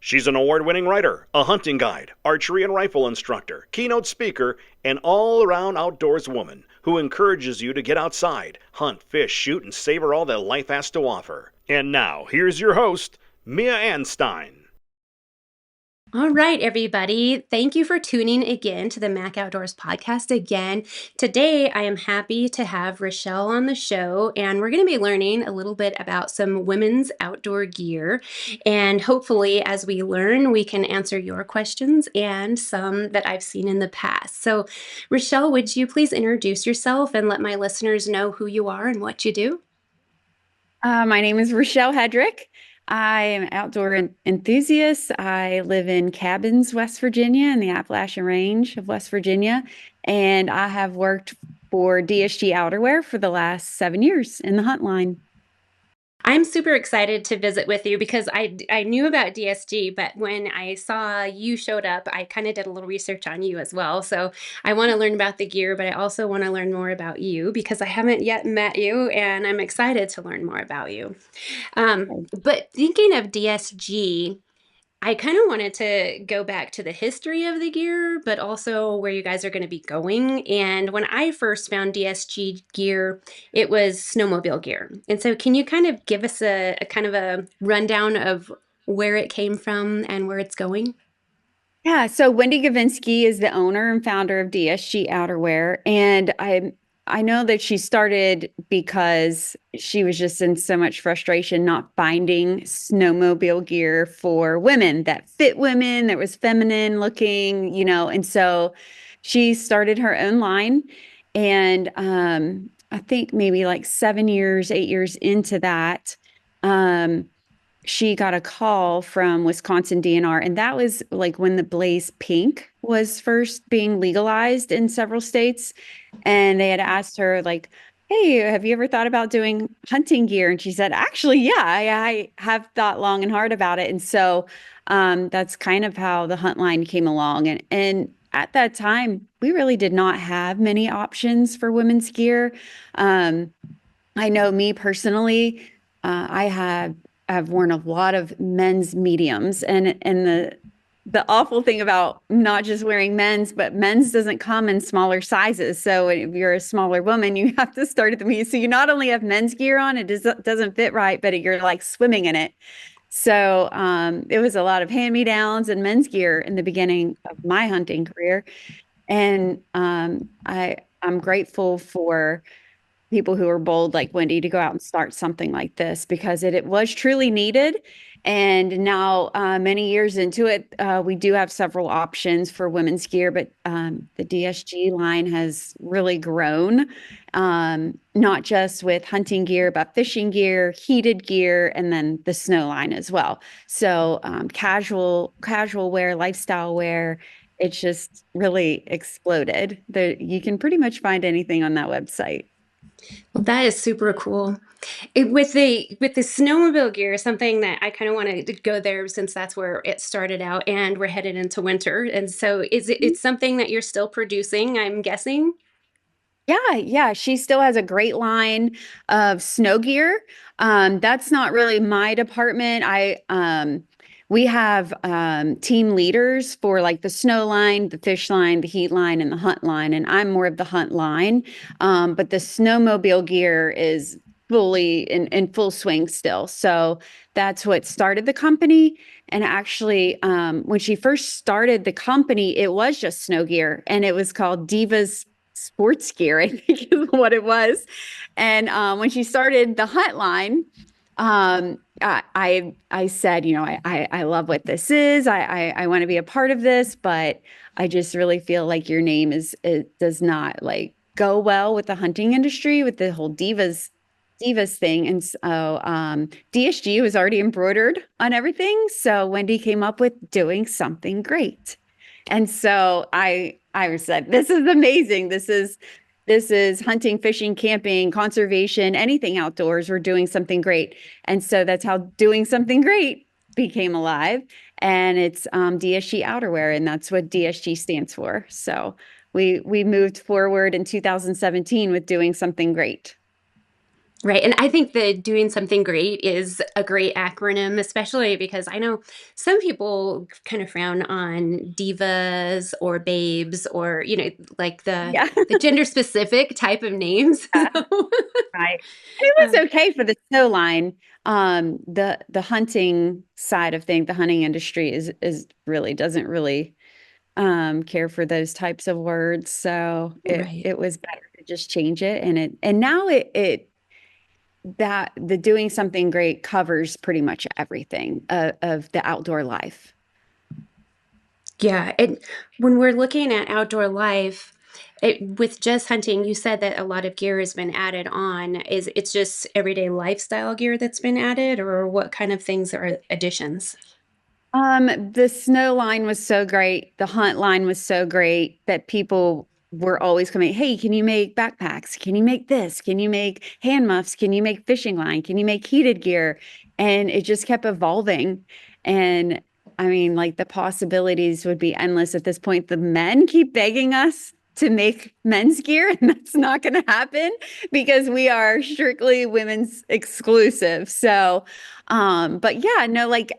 She's an award-winning writer, a hunting guide, archery and rifle instructor, keynote speaker, and all-around outdoors woman who encourages you to get outside, hunt, fish, shoot, and savor all that life has to offer. And now, here's your host, Mia Anstine. All right, everybody. Thank you for tuning again to the Mac Outdoors podcast again. Today, I am happy to have Rachelle on the show, and we're going to be learning a little bit about some women's outdoor gear. And hopefully, as we learn, we can answer your questions and some that I've seen in the past. So, Rachelle, would you please introduce yourself and let my listeners know who you are and what you do? My name is Rachelle Hedrick. I am an outdoor enthusiast. I live in Cabins, West Virginia, in the Appalachian Range of West Virginia. And I have worked for DSG Outerwear for the last 7 years in the hunt line. I'm super excited to visit with you because I knew about DSG, but when I saw you showed up, I kind of did a little research on you as well. So I want to learn about the gear, but I also want to learn more about you because I haven't yet met you, and I'm excited to learn more about you. But thinking of DSG, I kind of wanted to go back to the history of the gear, but also where you guys are going to be going. And when I first found DSG gear, it was snowmobile gear. And so, can you kind of give us a kind of a rundown of where it came from and where it's going? Yeah, so Wendy Gavinsky is the owner and founder of DSG Outerwear, and I know that she started because she was just in so much frustration not finding snowmobile gear for women that fit women, that was feminine looking, and so she started her own line. And I think maybe like 7 years, 8 years into that, um, she got a call from Wisconsin DNR, and that was like when the Blaze Pink was first being legalized in several states. And they had asked her, like, hey, have you ever thought about doing hunting gear? And she said, actually, yeah, I have thought long and hard about it. And so that's kind of how the hunt line came along. And at that time, we really did not have many options for women's gear. Um, I know me personally, I've worn a lot of men's mediums, and the awful thing about not just wearing men's, but men's doesn't come in smaller sizes. So if you're a smaller woman, you have to start at the medium. So you not only have men's gear on, doesn't fit right, but you're like swimming in it. So it was a lot of hand-me-downs and men's gear in the beginning of my hunting career. And I'm grateful for people who are bold like Wendy to go out and start something like this because it was truly needed. And now, many years into it, we do have several options for women's gear, but the DSG line has really grown, not just with hunting gear, but fishing gear, heated gear, and then the snow line as well. So casual wear, lifestyle wear, it's just really exploded. You can pretty much find anything on that website. Well, that is super cool. With the snowmobile gear, something that I kind of want to go there since that's where it started out, and we're headed into winter. And so, it's something that you're still producing, I'm guessing? Yeah. She still has a great line of snow gear. That's not really my department. We have team leaders for like the snow line, the fish line, the heat line, and the hunt line, and I'm more of the hunt line. But the snowmobile gear is fully in full swing still. So that's what started the company. And actually, when she first started the company, it was just snow gear, and it was called Divas Sports Gear, I think is what it was. And when she started the hunt line, I said, I love what this is. I want to be a part of this, but I just really feel like your name it does not like go well with the hunting industry with the whole divas thing. And so DSG was already embroidered on everything. So Wendy came up with doing something great. And so I said, this is amazing. This is hunting, fishing, camping, conservation, anything outdoors. We're doing something great. And so that's how doing something great became alive. And it's DSG Outerwear, and that's what DSG stands for. So we moved forward in 2017 with doing something great. Right. And I think that doing something great is a great acronym, especially because I know some people kind of frown on divas or babes or, like Yeah. the gender specific type of names. So, Right. And it um, was okay for the snow line. The hunting side of things, the hunting industry is really doesn't really care for those types of words. So right. it was better to just change it. And now it that the doing something great covers pretty much everything of the outdoor life. Yeah. And when we're looking at outdoor life, with just hunting, you said that a lot of gear has been added on. It's just everyday lifestyle gear that's been added, or what kind of things are additions? The snow line was so great. The hunt line was so great that people were always coming, hey, can you make backpacks? Can you make this? Can you make hand muffs? Can you make fishing line? Can you make heated gear? And it just kept evolving. And I mean, like the possibilities would be endless at this point. The men keep begging us to make men's gear, and that's not going to happen because we are strictly women's exclusive. So, but yeah, no, like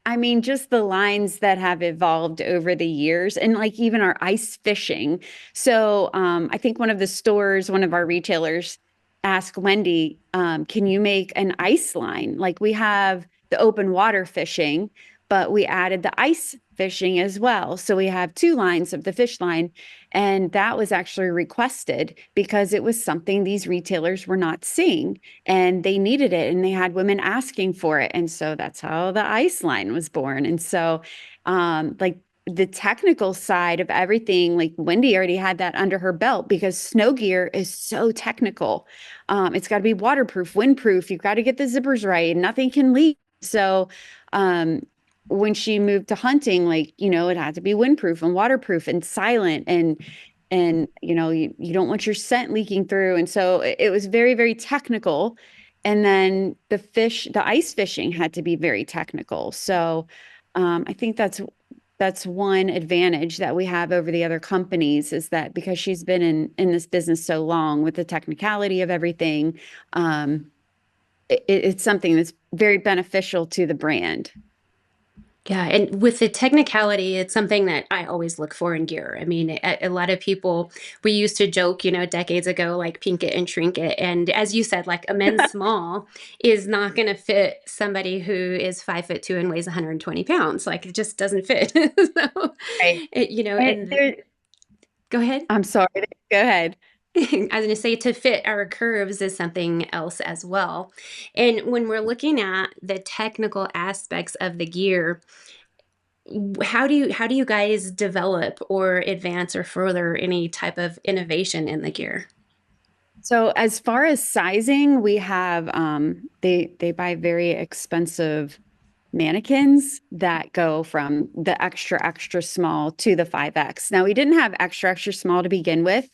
I mean, just the lines that have evolved over the years and like even our ice fishing. So I think one of the stores, one of our retailers asked Wendy, can you make an ice line? Like we have the open water fishing, but we added the ice fishing as well. So we have two lines of the fish line. And that was actually requested because it was something these retailers were not seeing and they needed it and they had women asking for it. And so that's how the ice line was born. And so like the technical side of everything, like Wendy already had that under her belt because snow gear is so technical. It's got to be waterproof, windproof. You've got to get the zippers right. Nothing can leak. So um when she moved to hunting, like, it had to be windproof and waterproof and silent and you don't want your scent leaking through. And so it was very, very technical. And then the ice fishing had to be very technical. So I think that's one advantage that we have over the other companies is that because she's been in this business so long with the technicality of everything, it's something that's very beneficial to the brand. Yeah, and with the technicality, it's something that I always look for in gear. I mean, a lot of people, we used to joke, decades ago, like pink it and shrink it. And as you said, like a men's small is not going to fit somebody who is 5'2" and weighs 120 pounds. Like it just doesn't fit. So, Right. And and there, go ahead. I'm sorry. Go ahead. I was going to say to fit our curves is something else as well. And when we're looking at the technical aspects of the gear, how do you guys develop or advance or further any type of innovation in the gear? So as far as sizing, we have they buy very expensive mannequins that go from the extra small to the 5X. Now we didn't have extra small to begin with.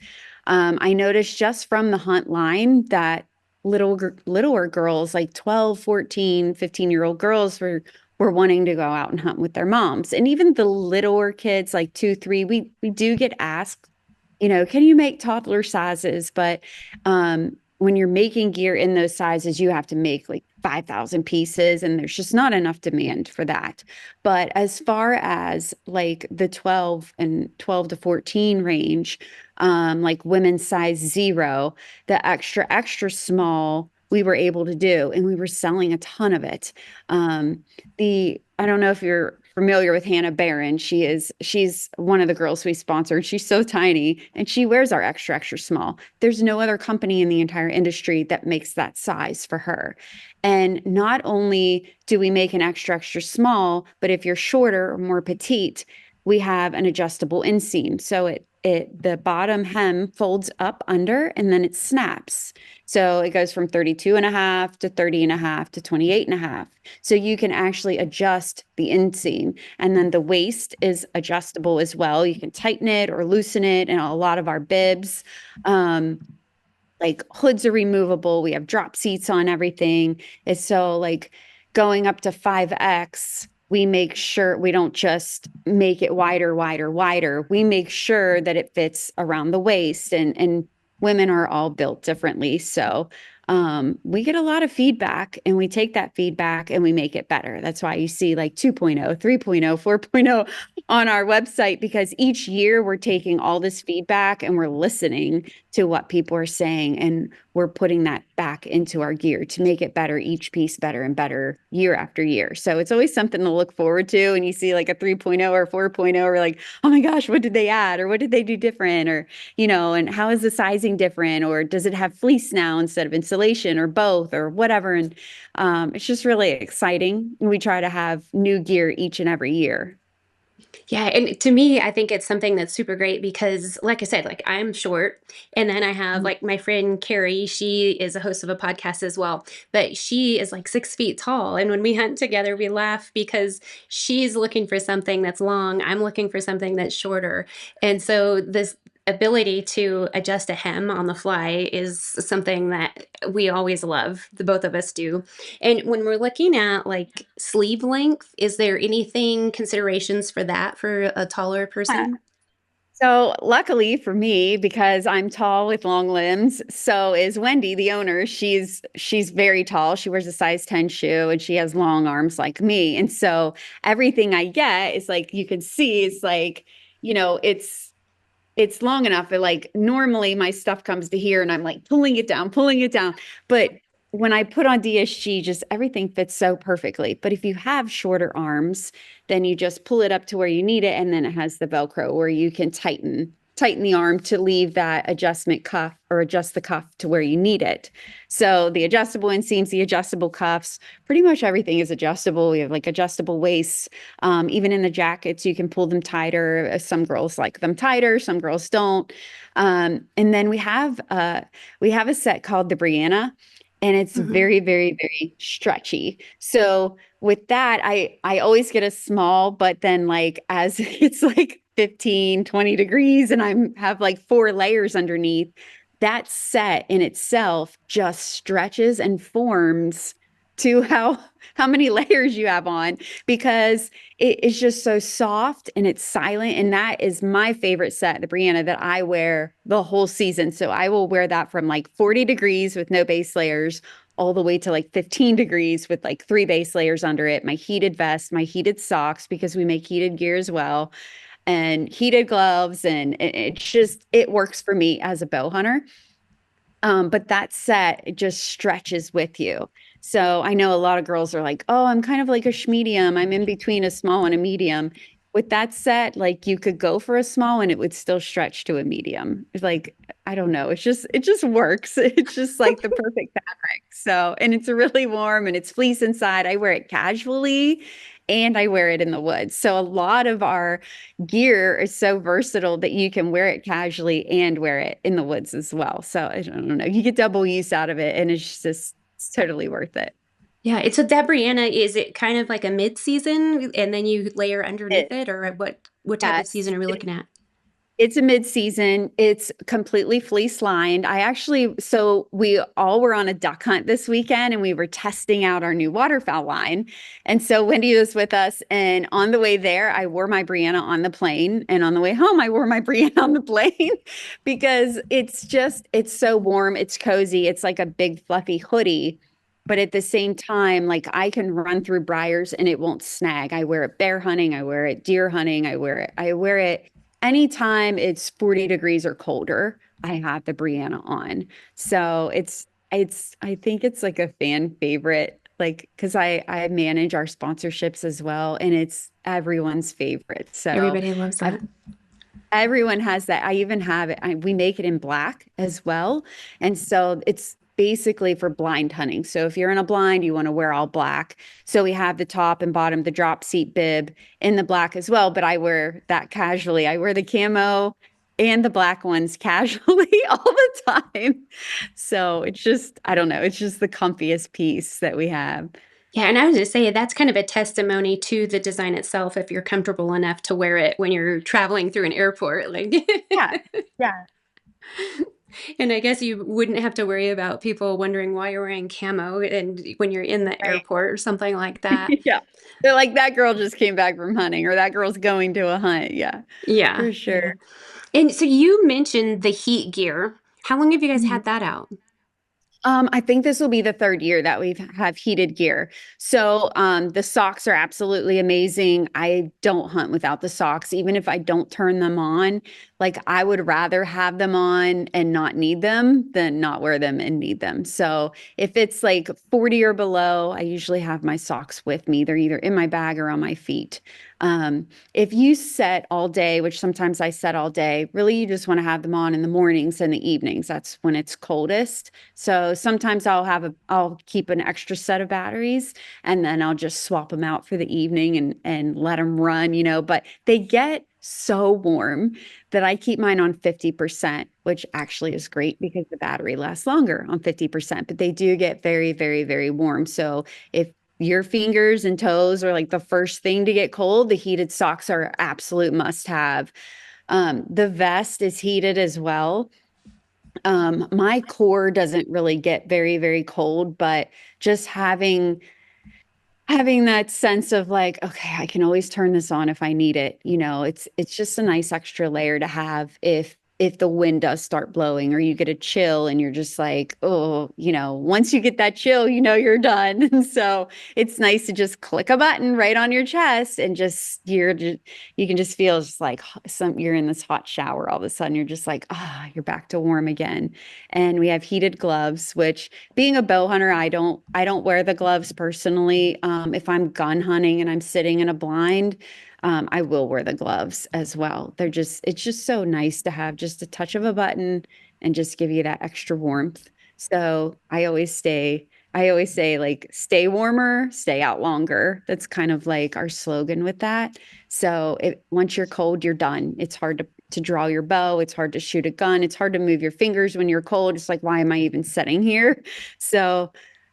I noticed just from the hunt line that littler girls like 12, 14, 15-year-old girls were wanting to go out and hunt with their moms. And even the littler kids like 2, 3, we do get asked, can you make toddler sizes? But when you're making gear in those sizes, you have to make like 5,000 pieces, and there's just not enough demand for that. But as far as like the 12 to 14 range, like women's size 0, the extra small, we were able to do, and we were selling a ton of it. I don't know if you're familiar with Hannah Barron. She's one of the girls we sponsored. She's so tiny and she wears our extra small. There's no other company in the entire industry that makes that size for her. And not only do we make an extra small, but if you're shorter or more petite, we have an adjustable inseam. So the bottom hem folds up under and then it snaps. So it goes from 32 and a half to 30 and a half to 28 and a half. So you can actually adjust the inseam. And then the waist is adjustable as well. You can tighten it or loosen it. And a lot of our bibs, like hoods are removable. We have drop seats on everything. It's so like going up to 5X, we make sure we don't just make it wider, wider, wider. We make sure that it fits around the waist and women are all built differently. So we get a lot of feedback and we take that feedback and we make it better. That's why you see like 2.0, 3.0, 4.0 on our website, because each year we're taking all this feedback and we're listening to what people are saying, and we're putting that back into our gear to make it better, each piece better and better year after year. So it's always something to look forward to. And you see like a 3.0 or 4.0, or like, oh my gosh, what did they add? Or what did they do different? Or, and how is the sizing different? Or does it have fleece now instead of insulation, or both, or whatever? And it's just really exciting. We try to have new gear each and every year. Yeah, and to me, I think it's something that's super great because, like I said, like I'm short, and then I have like my friend Carrie. She is a host of a podcast as well, but she is like 6 feet tall. And when we hunt together, we laugh because she's looking for something that's long. I'm looking for something that's shorter, and so this ability to adjust a hem on the fly is something that we always love. The both of us do. And when we're looking at like sleeve length, is there anything considerations for that for a taller Yeah. person? So luckily for me, because I'm tall with long limbs, so is Wendy, the owner. She's very tall. She wears a size 10 shoe and she has long arms like me. And so everything I get is like you can see, it's like, it's long enough that like normally my stuff comes to here and I'm like pulling it down, pulling it down. But when I put on DSG, just everything fits so perfectly. But if you have shorter arms, then you just pull it up to where you need it, and then it has the Velcro where you can tighten the arm to leave that adjustment cuff, or adjust the cuff to where you need it. So the adjustable inseams, the adjustable cuffs, pretty much everything is adjustable. We have like adjustable waists. Even in the jackets, you can pull them tighter. Some girls like them tighter, some girls don't. And then we have a set called the Brianna, and it's Mhm. very, very, very stretchy. So with that, I always get a small, but then like as it's like 15, 20 degrees and I'm have like 4 layers underneath, that set in itself just stretches and forms to how many layers you have on, because it is just so soft and it's silent. And that is my favorite set, the Brianna, that I wear the whole season. So I will wear that from like 40 degrees with no base layers all the way to like 15 degrees with like 3 base layers under it, my heated vest, my heated socks, because we make heated gear as well, and heated gloves. And it works for me as a bow hunter. But that set, it just stretches with you. So I know a lot of girls are like, oh, I'm kind of like a schmedium. I'm in between a small and a medium. With that set, like you could go for a small and it would still stretch to a medium. It's like, I don't know. It just works. It's just like the perfect fabric. So, and it's really warm and it's fleece inside. I wear it casually and I wear it in the woods. So a lot of our gear is so versatile that you can wear it casually and wear it in the woods as well. So I don't know, you get double use out of it, and it's totally worth it. Yeah, it's so that Brianna, is it kind of like a mid-season and then you layer underneath It, it, or what type of yes, season are we looking at? it's a mid-season. It's completely fleece lined. So we all were on a duck hunt this weekend and we were testing out our new waterfowl line. And so Wendy was with us, and on the way there, I wore my Brianna on the plane. And on the way home, I wore my Brianna on the plane because it's so warm. It's cozy. It's like a big fluffy hoodie. But at the same time, like I can run through briars and it won't snag. I wear it bear hunting. I wear it deer hunting. I wear it anytime it's 40 degrees or colder. I have the Brianna on. So I think it's like a fan favorite, like because I manage our sponsorships as well, and it's everyone's favorite. So Everybody loves ev- that. everyone has that. I even have it. We make it in black as well. And so it's basically for blind hunting. So if you're in a blind, you want to wear all black. So we have the top and bottom, the drop seat bib in the black as well. But I wear that casually. I wear the camo and the black ones casually all the time. So it's just, I don't know, it's just the comfiest piece that we have. Yeah, and I was just saying that's kind of a testimony to the design itself if you're comfortable enough to wear it when you're traveling through an airport. Like Yeah. Yeah. and I guess you wouldn't have to worry about people wondering why you're wearing camo and when you're in the Right. airport or something like that. Yeah. They're like, that girl just came back from hunting, or that girl's going to a hunt. Yeah, Yeah, for sure. yeah. And so you mentioned the heat gear. How long have you guys Mhm. had that out? I think this will be the third year that we have heated gear. So the socks are absolutely amazing. I don't hunt without the socks, even if I don't turn them on. Like I would rather have them on and not need them than not wear them and need them. So if it's like 40 or below, I usually have my socks with me. They're either in my bag or on my feet. If you set all day, which sometimes I set all day, really you just want to have them on in the mornings and the evenings. That's when it's coldest. So sometimes I'll keep an extra set of batteries and then I'll just swap them out for the evening and let them run, but they get so warm that I keep mine on 50%, which actually is great because the battery lasts longer on 50%, but they do get very, very, very warm. So if your fingers and toes are like the first thing to get cold, the heated socks are absolute must have. The vest is heated as well. My core doesn't really get very, very cold, but just having that sense of like, okay, I can always turn this on if I need it. It's just a nice extra layer to have if the wind does start blowing or you get a chill and you're just like, oh, once you get that chill, you're done. And so it's nice to just click a button right on your chest and you can just feel just like you're in this hot shower. All of a sudden you're just like, you're back to warm again. And we have heated gloves, which being a bow hunter, I don't wear the gloves personally. If I'm gun hunting and I'm sitting in a blind, I will wear the gloves as well. It's just so nice to have just a touch of a button and just give you that extra warmth. So I always say like, stay warmer, stay out longer. That's kind of like our slogan with that. So once you're cold, you're done. It's hard to draw your bow. It's hard to shoot a gun. It's hard to move your fingers when you're cold. It's like, why am I even sitting here? So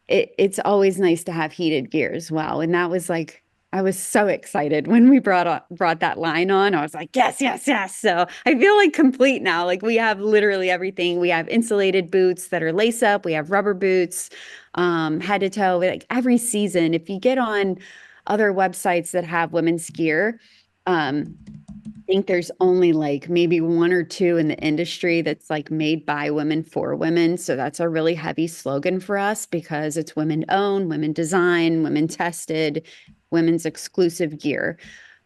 it's always nice to have heated gear as well. And that was like, I was so excited when we brought that line on. I was like, yes, yes, yes. So I feel like complete now. Like we have literally everything. We have insulated boots that are lace up. We have rubber boots, head to toe. Like every season, if you get on other websites that have women's gear, I think there's only like maybe one or two in the industry that's like made by women for women. So that's a really heavy slogan for us because it's women owned, women design, women tested, women's exclusive gear.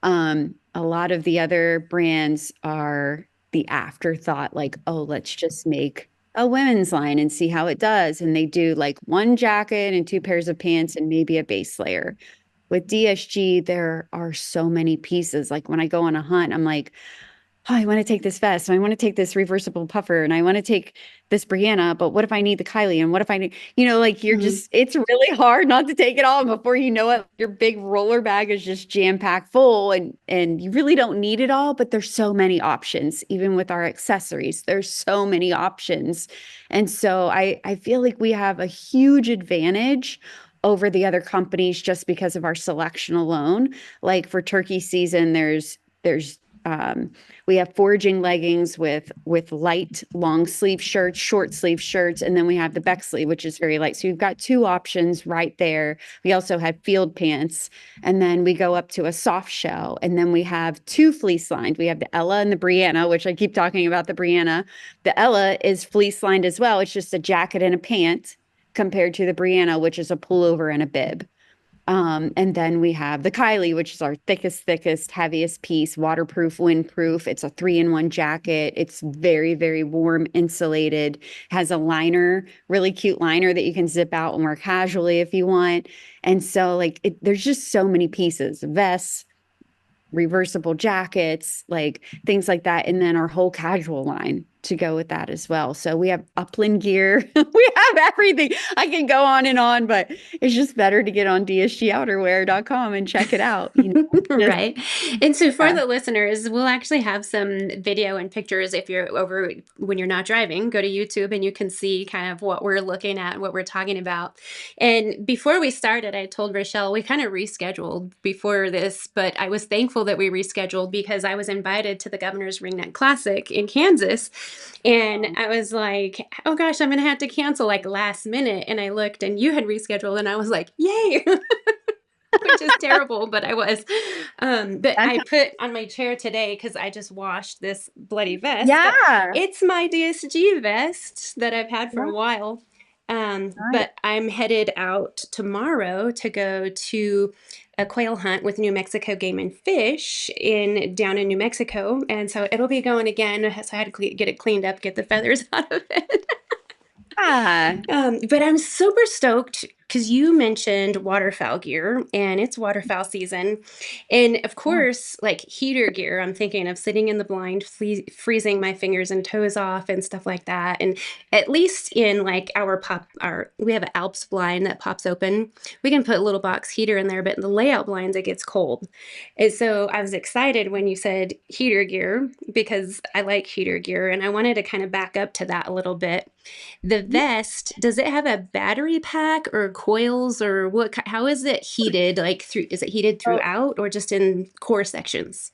A lot of the other brands are the afterthought, like, oh, let's just make a women's line and see how it does. And they do like one jacket and two pairs of pants and maybe a base layer. With DSG, there are so many pieces. Like when I go on a hunt, I'm like, oh, I want to take this vest. And I want to take this reversible puffer and I want to take this Brianna, but what if I need the Kylie? And what if I need, like it's really hard not to take it all. And before you know it, your big roller bag is just jam packed full and you really don't need it all, but there's so many options. Even with our accessories, there's so many options. And so I feel like we have a huge advantage over the other companies just because of our selection alone. Like for turkey season, there's we have foraging leggings with light long sleeve shirts, short sleeve shirts, and then we have the Beck sleeve, which is very light. So you've got two options right there. We also have field pants, and then we go up to a soft shell, and then we have two fleece lined. We have the Ella and the Brianna, which I keep talking about the Brianna. The Ella is fleece lined as well. It's just a jacket and a pant compared to the Brianna, which is a pullover and a bib. And then we have the Kylie, which is our thickest, heaviest piece, waterproof, windproof. It's a 3-in-1 jacket. It's very, very warm, insulated, has a liner, really cute liner that you can zip out and wear casually if you want. And so there's just so many pieces, vests, reversible jackets, like things like that. And then our whole casual line to go with that as well. So we have upland gear. We have everything. I can go on, but it's just better to get on dsgouterwear.com and check it out. Right. And so for Yeah. the listeners, we'll actually have some video and pictures if you're over when you're not driving. Go to YouTube and you can see kind of what we're looking at, what we're talking about. And before we started, I told Rachelle we kind of rescheduled before this, but I was thankful that we rescheduled because I was invited to the Governor's Ringneck Classic in Kansas. And I was like, oh gosh, I'm going to have to cancel like last minute. And I looked and you had rescheduled and I was like, yay. Which is terrible, but I was. But I put on my chair today because I just washed this bloody vest. Yeah. It's my DSG vest that I've had for a while. Right. But I'm headed out tomorrow to go to a quail hunt with New Mexico Game and Fish in down in New Mexico, and so it'll be going again. So I had to get it cleaned up, get the feathers out of it. Ah, But I'm super stoked because you mentioned waterfowl gear and it's waterfowl season. And of yeah. course, like heater gear, I'm thinking of sitting in the blind, freezing my fingers and toes off and stuff like that. And at least in like we have an Alps blind that pops open. We can put a little box heater in there, but in the layout blinds, it gets cold. And so I was excited when you said heater gear because I like heater gear and I wanted to kind of back up to that a little bit. The vest, does it have a battery pack or coils or what? How is it heated? Like through, is it heated So throughout or just in core sections?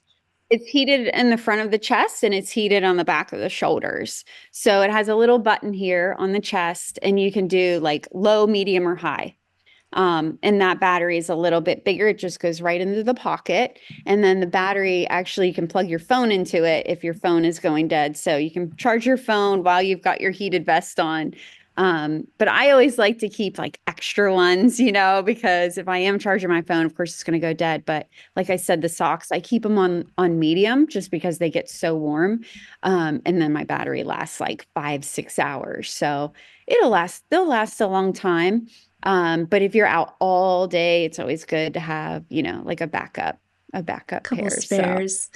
it's heated in the front of the chest and it's heated on the back of the shoulders. So it has a little button here on the chest, and you can do like low, medium, or high. And that battery is a little bit bigger. It just goes right into the pocket. And then the battery, actually, you can plug your phone into it if your phone is going dead. So you can charge your phone while you've got your heated vest on. But I always like to keep like extra ones, because if I am charging my phone, of course it's going to go dead. But like I said, the socks, I keep them on medium just because they get so warm. And then my battery lasts like 5, 6 hours. So they'll last a long time. But if you're out all day, it's always good to have, like a backup Couple pair. So spares.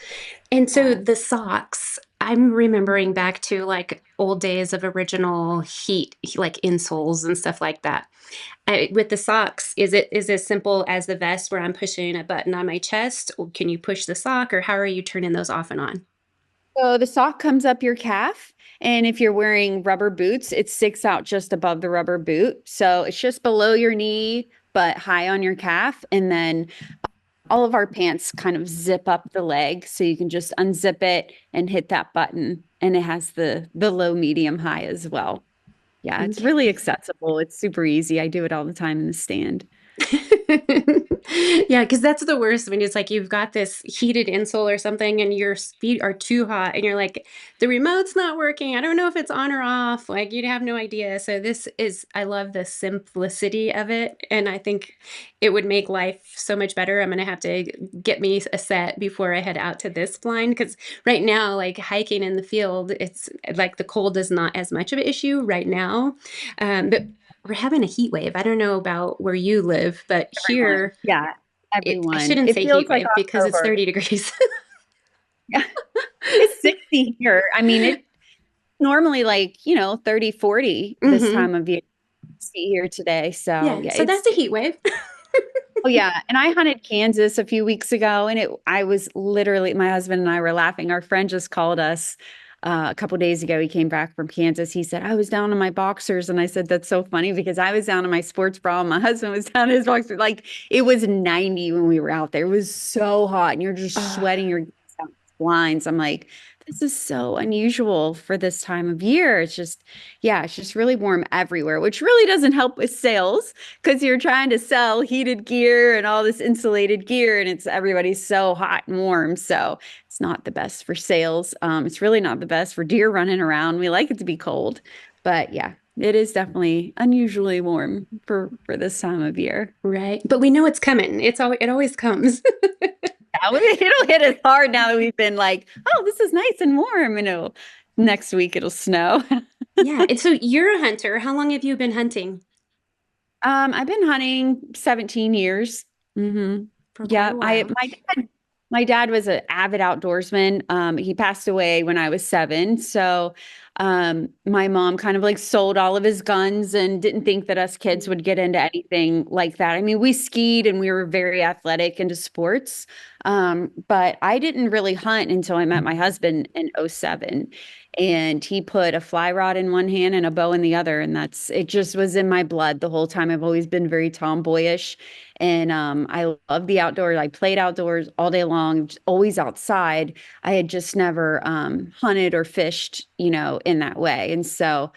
And so yeah. the socks, I'm remembering back to like old days of original heat, like insoles and stuff like that. With the socks, is it is as simple as the vest where I'm pushing a button on my chest? Or can you push the sock, or how are you turning those off and on? So the sock comes up your calf, and if you're wearing rubber boots, it sticks out just above the rubber boot. So it's just below your knee, but high on your calf. And then all of our pants kind of zip up the leg, so you can just unzip it and hit that button, and it has the low, medium, high as well. Yeah, it's really Okay. accessible. It's super easy. I do it all the time in the stand. Yeah, because that's the worst when it's like you've got this heated insole or something and your feet are too hot and you're like, the remote's not working. I don't know if it's on or off. Like you'd have no idea. So I love the simplicity of it. And I think it would make life so much better. I'm going to have to get me a set before I head out to this blind because right now, like hiking in the field, it's like the cold is not as much of an issue right now. But we're having a heat wave. I don't know about where you live, but Everyone. here Yeah, I everyone. shouldn't It say feels heat like wave because it's October. 30 degrees. Yeah, it's 60 here. I mean, it's normally like, 30, 40 this Hmm. time of year. See here today. So Yeah, yeah, so that's a heat wave. oh yeah. And I hunted Kansas a few weeks ago, and I was literally, my husband and I were laughing. Our friend just called us a couple days ago. He came back from Kansas. He said, I was down in my boxers. And I said, that's so funny because I was down in my sports bra. And my husband was down in his boxers. Like it was 90 when we were out there. It was so hot and you're just Oh, sweating your blinds. I'm like, this is so unusual for this time of year. Yeah, it's just really warm everywhere, which really doesn't help with sales because you're trying to sell heated gear and all this insulated gear, and everybody's so hot and warm. So it's not the best for sales. It's really not the best for deer running around. We like it to be cold, but yeah, it is definitely unusually warm for this time of year. right. But we know it's coming. It always comes. Yeah, it'll hit us hard now that we've been like, oh, this is nice and warm, and next week it'll snow. Yeah. And so you're a hunter. How long have you been hunting? I've been hunting 17 years. Hmm. For quite Yeah, a while. my dad was an avid outdoorsman. He passed away when I was 7. So, my mom kind of like sold all of his guns and didn't think that us kids would get into anything like that. I mean, we skied and we were very athletic into sports. But I didn't really hunt until I met my husband in '07. And he put a fly rod in one hand and a bow in the other. And it just was in my blood the whole time. I've always been very tomboyish. And I love the outdoors. I played outdoors all day long, always outside. I had just never hunted or fished, in that way. And so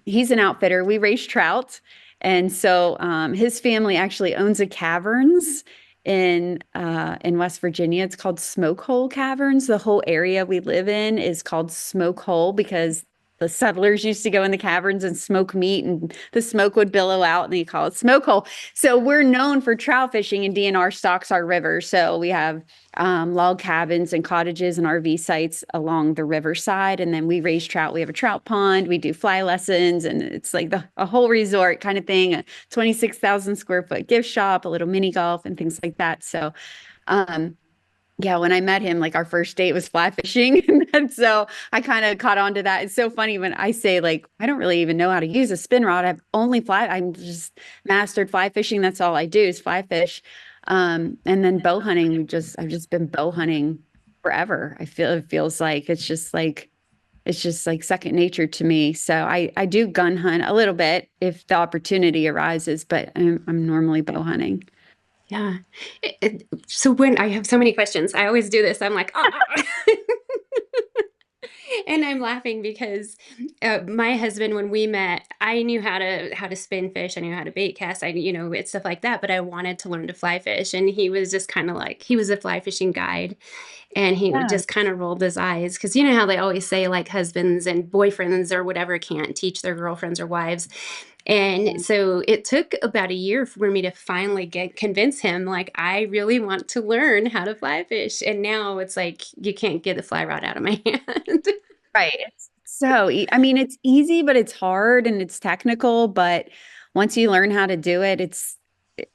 he's an outfitter. We raise trout. And so his family actually owns a caverns in West Virginia. It's called Smoke Hole Caverns. The whole area we live in is called Smoke Hole because the settlers used to go in the caverns and smoke meat, and the smoke would billow out, and they call it smoke hole. So we're known for trout fishing, and DNR stocks our river. So we have log cabins and cottages and RV sites along the riverside. And then we raise trout. We have a trout pond. We do fly lessons, and it's like a whole resort kind of thing, a 26,000 square foot gift shop, a little mini golf and things like that. So, yeah, when I met him, like our first date was fly fishing. And so I kind of caught on to that. It's so funny when I say, like, I don't really even know how to use a spin rod. I'm just mastered fly fishing. That's all I do is fly fish. And then bow hunting, I've just been bow hunting forever. It feels like it's just like second nature to me. So I do gun hunt a little bit if the opportunity arises, but I'm normally bow hunting. Yeah. So when I have so many questions, I always do this. I'm like, oh. And I'm laughing because my husband, when we met, I knew how to spin fish. I knew how to bait cast. It's stuff like that. But I wanted to learn to fly fish, and he was just kind of like he was a fly fishing guide, and he Yeah. just kind of rolled his eyes because you know how they always say like husbands and boyfriends or whatever can't teach their girlfriends or wives. And so it took about a year for me to finally convince him, like, I really want to learn how to fly fish. And now it's like, you can't get the fly rod out of my hand. Right. I mean, it's easy, but it's hard and it's technical. But once you learn how to do it,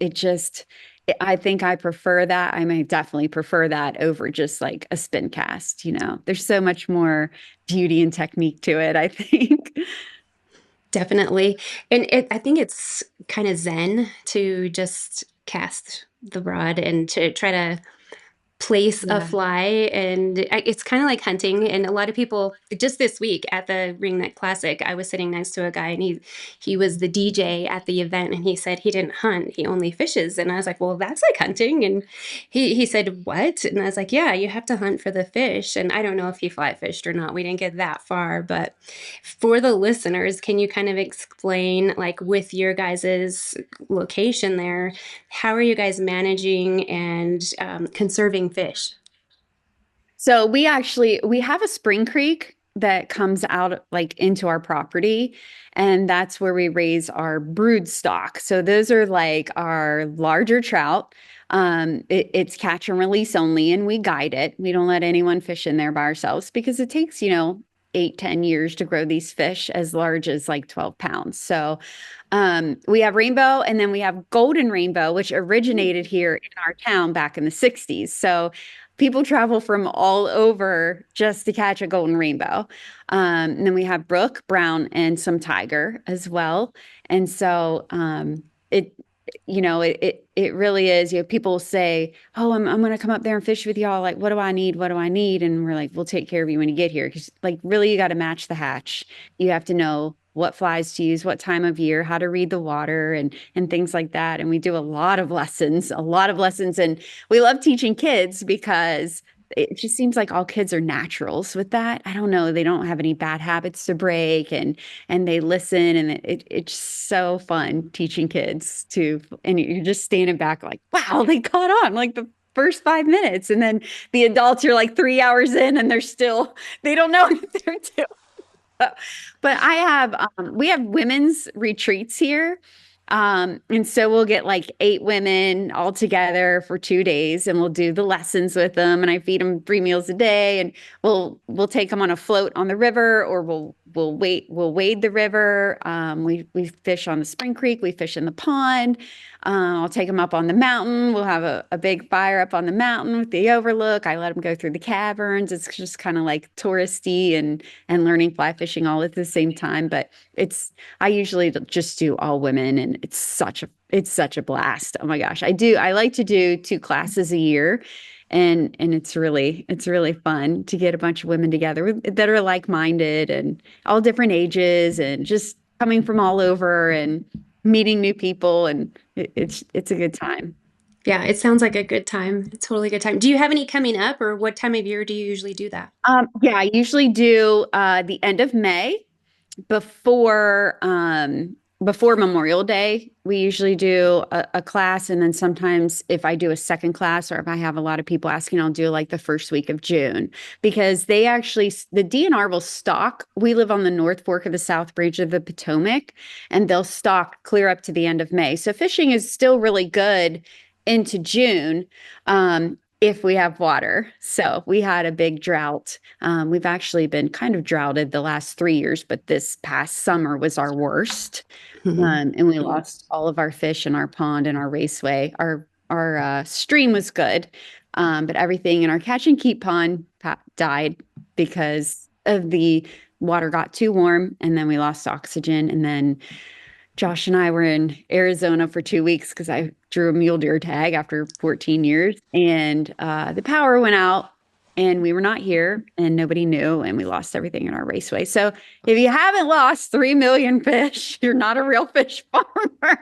it just, I think I prefer that. I may definitely prefer that over just like a spin cast. There's so much more beauty and technique to it, I think. Definitely. And I think it's kind of zen to just cast the rod and to try to place a Yeah. fly, and it's kind of like hunting. And a lot of people, just this week at the Ringneck Classic, I was sitting next to a guy, and he was the DJ at the event, and he said he didn't hunt, he only fishes. And I was like, well, that's like hunting. And he said, what? And I was like, yeah, you have to hunt for the fish. And I don't know if he fly fished or not, we didn't get that far. But for the listeners, can you kind of explain, like, with your guys's location there, how are you guys managing and conserving fish? So we have a spring creek that comes out like into our property, and that's where we raise our brood stock. So those are like our larger trout. It's catch and release only, and we guide it. We don't let anyone fish in there by ourselves because it takes, 8, 10 years to grow these fish as large as like 12 pounds. So we have rainbow, and then we have golden rainbow, which originated here in our town back in the 60s. So people travel from all over just to catch a golden rainbow. And then we have brook, brown, and some tiger as well. And so it, it really is, people say, oh, I'm going to come up there and fish with y'all. Like, what do I need? What do I need? And we're like, we'll take care of you when you get here. Cause like, really, you got to match the hatch. You have to know what flies to use, what time of year, how to read the water and things like that. And we do a lot of lessons. And we love teaching kids because it just seems like all kids are naturals with that. I don't know. They don't have any bad habits to break, and they listen, and it's so fun teaching kids and you're just standing back like, wow, they caught on like the first 5 minutes. And then the adults are like 3 hours in, and they don't know what they're doing. But we have women's retreats here. And so we'll get like 8 women all together for 2 days, and we'll do the lessons with them. And I feed them 3 meals a day, and we'll take them on a float on the river, or we'll wade the river. We fish on the spring creek, we fish in the pond. I'll take them up on the mountain. We'll have a big fire up on the mountain with the overlook. I let them go through the caverns. It's just kind of like touristy and learning fly fishing all at the same time. But I usually just do all women, and it's such a blast. Oh my gosh. I like to do 2 classes a year, and it's really fun to get a bunch of women together that are like-minded and all different ages, and just coming from all over and meeting new people, and it's a good time. Yeah, it sounds like a good time. It's totally a good time. Do you have any coming up, or what time of year do you usually do that? Yeah, I usually do the end of May before before Memorial Day, we usually do a class. And then sometimes if I do a second class or if I have a lot of people asking, I'll do like the first week of June because they actually, the DNR will stock. We live on the North Fork of the South Branch of the Potomac, and they'll stock clear up to the end of May. So fishing is still really good into June. If we have water. So we had a big drought. We've actually been kind of droughted the last 3 years, but this past summer was our worst. And we lost all of our fish in our pond and our raceway. Our stream was good, but everything in our catch and keep pond died because of the water got too warm, and then we lost oxygen. And then Josh and I were in Arizona for 2 weeks because I drew a mule deer tag after 14 years, and the power went out. And we were not here and nobody knew, and we lost everything in our raceway. So if you haven't lost 3 million fish, you're not a real fish farmer.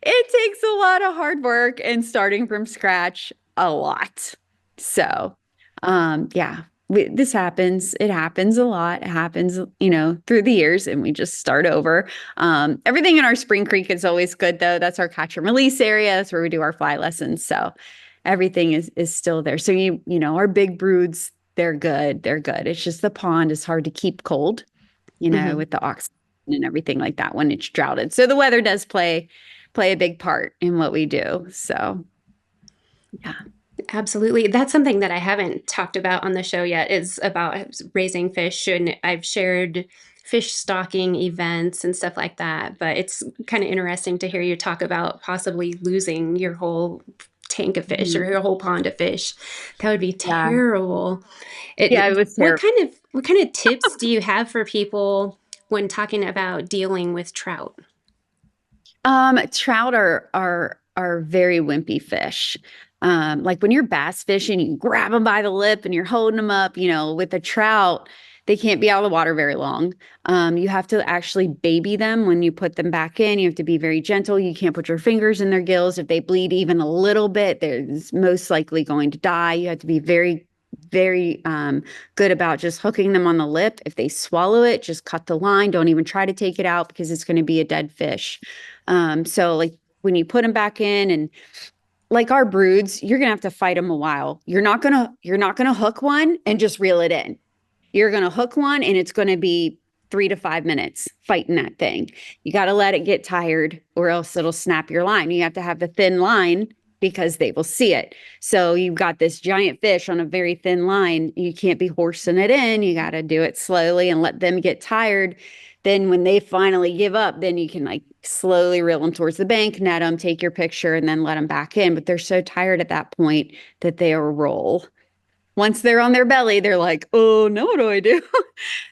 It takes a lot of hard work and starting from scratch a lot. So, yeah, this happens. It happens a lot. It happens, through the years, and we just start over. Everything in our Spring Creek is always good, though. That's our catch and release area. That's where we do our fly lessons. So everything is still there. So our big broods, they're good. They're good. It's just the pond is hard to keep cold, with the oxygen and everything like that when it's droughted. So the weather does play a big part in what we do. So yeah. Absolutely. That's something that I haven't talked about on the show yet is about raising fish. And I've shared fish stocking events and stuff like that. But it's kind of interesting to hear you talk about possibly losing your whole tank of fish or your whole pond of fish. That would be terrible. Yeah, it was terrible. What kind of tips do you have for people when talking about dealing with trout? Trout are very wimpy fish. Like when you're bass fishing, you grab them by the lip and you're holding them up, with a trout, they can't be out of the water very long. You have to actually baby them when you put them back in. You have to be very gentle. You can't put your fingers in their gills. If they bleed even a little bit, they're most likely going to die. You have to be very, very good about just hooking them on the lip. If they swallow it, just cut the line. Don't even try to take it out because it's going to be a dead fish. So like when you put them back in, and like our broods, you're going to have to fight them a while. You're not going to hook one and just reel it in. You're going to hook one and it's going to be 3 to 5 minutes fighting that thing. You got to let it get tired or else it'll snap your line. You have to have the thin line because they will see it. So you've got this giant fish on a very thin line. You can't be horsing it in. You got to do it slowly and let them get tired. Then when they finally give up, then you can like slowly reel them towards the bank, net them, take your picture, and then let them back in. But they're so tired at that point that they'll roll. Once they're on their belly, they're like, oh, no, what do I do?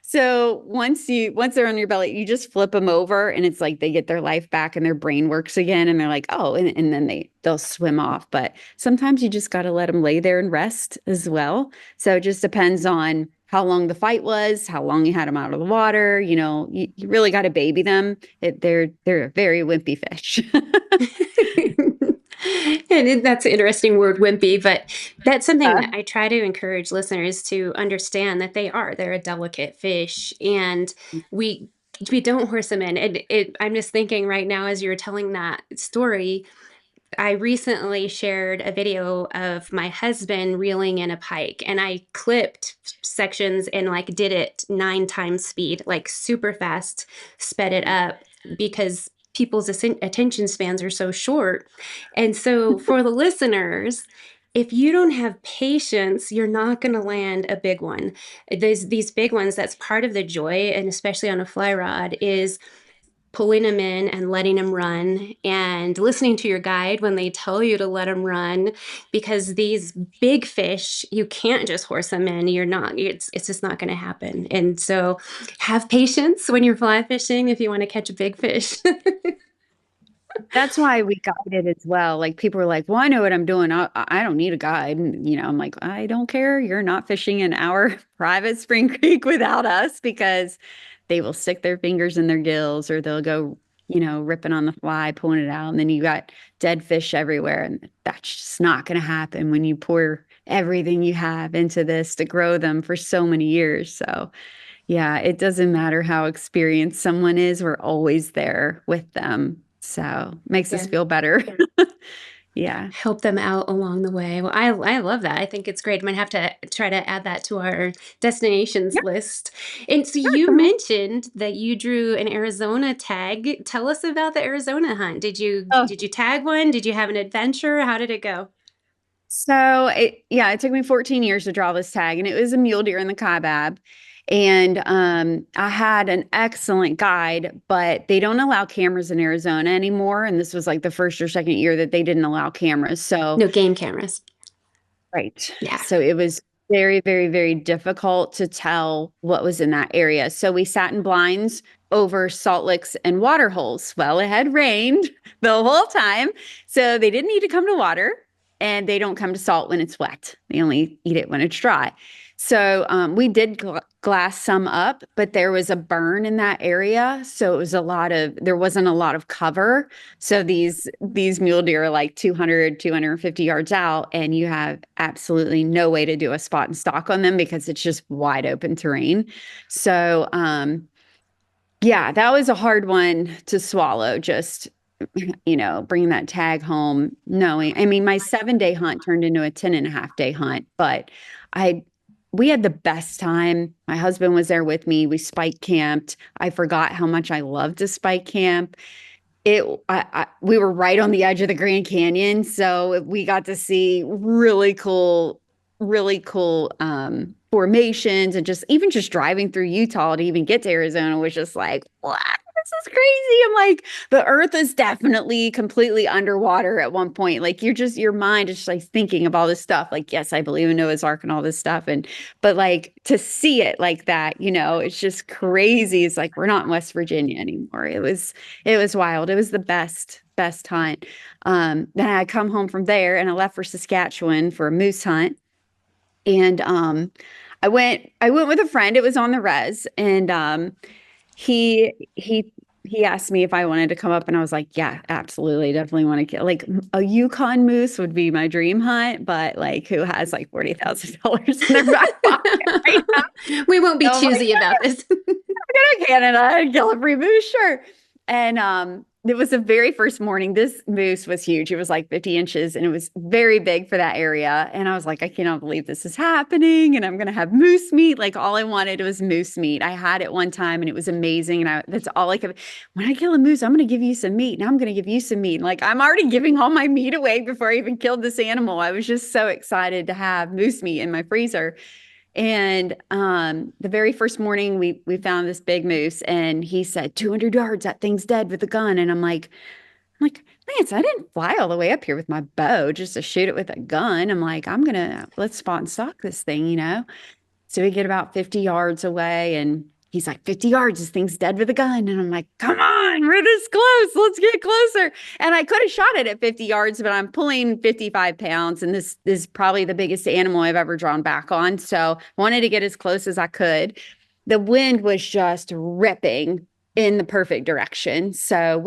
So once they're on your belly, you just flip them over and it's like they get their life back and their brain works again. And they're like, oh, and then they'll swim off. But sometimes you just got to let them lay there and rest as well. So it just depends on how long the fight was, how long you had them out of the water. You really got to baby them. They're a very wimpy fish. And that's an interesting word, wimpy, but that's something that I try to encourage listeners to understand that they're a delicate fish, and we don't horse them in. And I'm just thinking right now, as you're telling that story, I recently shared a video of my husband reeling in a pike, and I clipped sections and like did it 9 times speed, like super fast, sped it up because people's attention spans are so short. And so for the listeners, if you don't have patience, you're not going to land a big one. These big ones, that's part of the joy, and especially on a fly rod, is pulling them in and letting them run and listening to your guide when they tell you to let them run, because these big fish, you can't just horse them in. It's just not going to happen. And so have patience when you're fly fishing if you want to catch a big fish. That's why we guided as well. Like people were like, well, I know what I'm doing. I don't need a guide. And, I'm like, I don't care. You're not fishing in our private Spring Creek without us, because they will stick their fingers in their gills or they'll go, ripping on the fly, pulling it out. And then you got dead fish everywhere. And that's just not going to happen when you pour everything you have into this to grow them for so many years. So Yeah, it doesn't matter how experienced someone is, we're always there with them. So makes us Yeah. feel better. Yeah. Help them out along the way. Well, I love that. I think it's great. I might have to try to add that to our destinations Yeah, list. And so sure. you Come on. mentioned that you drew an Arizona tag. Tell us about the Arizona hunt. Oh, Did you tag one? Did you have an adventure? How did it go? so it took me 14 years to draw this tag, and it was a mule deer in the Kaibab. And I had an excellent guide, but they don't allow cameras in Arizona anymore. And this was like the first or second year that they didn't allow cameras. So No game cameras. right. Yeah. So it was very, very, very difficult to tell what was in that area. So we sat in blinds over salt licks and water holes. Well, it had rained the whole time. So they didn't need to come to water, and they don't come to salt when it's wet. They only eat it when it's dry. So we did glass some up, but there was a burn in that area. So it was there wasn't a lot of cover. So these mule deer are like 200, 250 yards out, and you have absolutely no way to do a spot and stalk on them because it's just wide open terrain. So yeah, that was a hard one to swallow. Just bringing that tag home, knowing, I mean, my 7 day hunt turned into a 10 and a half day hunt, but I, we had the best time. My husband was there with me. We spike camped. I forgot how much I loved to spike camp. We were right on the edge of the Grand Canyon, so we got to see really cool formations, and just driving through Utah to even get to Arizona was just like, wow, this is crazy. I'm like, the earth is definitely completely underwater at one point. Like your mind is just like thinking of all this stuff. Like, yes, I believe in Noah's Ark and all this stuff. But like to see it like that, it's just crazy. It's like we're not in West Virginia anymore. It was wild. It was the best hunt. Then I come home from there and I left for Saskatchewan for a moose hunt. And I went with a friend. It was on the res, and he asked me if I wanted to come up, and I was like, yeah, absolutely, definitely want to get like a Yukon moose would be my dream hunt, but like who has like $40,000 in their back pocket right now? We won't be So I'm like, choosy about this. go to Canada and kill a free moose, sure. And it was the very first morning. This moose was huge. It was like 50 inches, and it was very big for that area. And I was like, I cannot believe this is happening. And I'm gonna have moose meat. Like all I wanted was moose meat. I had it one time and it was amazing. And that's all I could. When I kill a moose, I'm gonna give you some meat. And I'm gonna give you some meat. Like I'm already giving all my meat away before I even killed this animal. I was just so excited to have moose meat in my freezer. And the very first morning we found this big moose, and he said 200 yards, that thing's dead with a gun. And I'm like, Lance, I didn't fly all the way up here with my bow just to shoot it with a gun. I'm like, let's spot and stalk this thing. So we get about 50 yards away, and he's like, 50 yards, this thing's dead with a gun. And I'm like, come on, we're this close. Let's get closer. And I could have shot it at 50 yards, but I'm pulling 55 pounds. And this is probably the biggest animal I've ever drawn back on. So I wanted to get as close as I could. The wind was just ripping in the perfect direction. So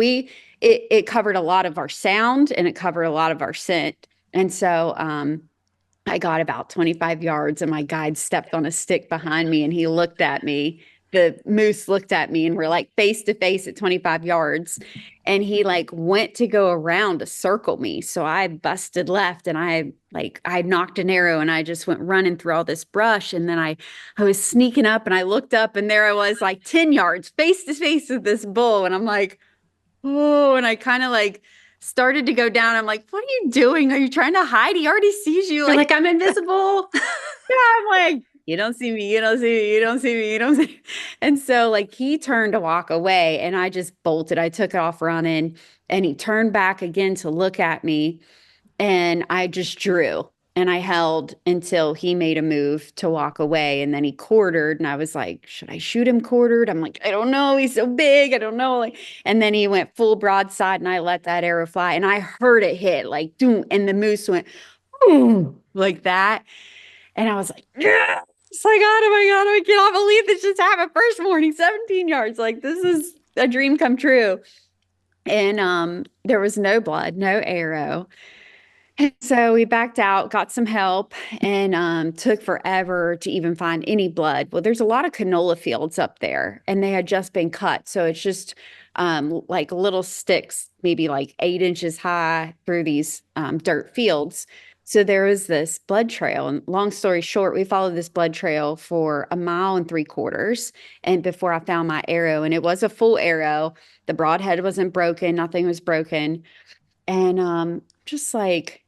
it covered a lot of our sound, and it covered a lot of our scent. And so I got about 25 yards, and my guide stepped on a stick behind me, and he looked at me. The moose looked at me, and we're like face to face at 25 yards. And he like went to go around to circle me. So I busted left, and I knocked an arrow, and I just went running through all this brush. And then I was sneaking up, and I looked up, and there I was like 10 yards face to face with this bull. And I'm like, oh, and I kind of like started to go down. I'm like, what are you doing? Are you trying to hide? He already sees you. You're Like, like, I'm invisible. yeah, I'm like, you don't see me, you don't see me, you don't see me, you don't see me. And so like he turned to walk away, and I just bolted. I took off running, and he turned back again to look at me, and I just drew. And I held until he made a move to walk away. And then he quartered. And I was like, should I shoot him quartered? I'm like, I don't know. He's so big. I don't know. Like, and then he went full broadside, and I let that arrow fly. And I heard it hit like, doom. And the moose went, boom, like that. And I was like, yeah. It's like, oh my God, I cannot believe this just happened. First morning, 17 yards. Like, this is a dream come true. And there was no blood, no arrow. So we backed out, got some help, and took forever to even find any blood. Well, there's a lot of canola fields up there, and they had just been cut. So it's just like little sticks, maybe like 8 inches high through these dirt fields. So there was this blood trail. And long story short, we followed this blood trail for 1.75 miles. And before I found my arrow, and it was a full arrow, the broadhead wasn't broken, nothing was broken. And just like,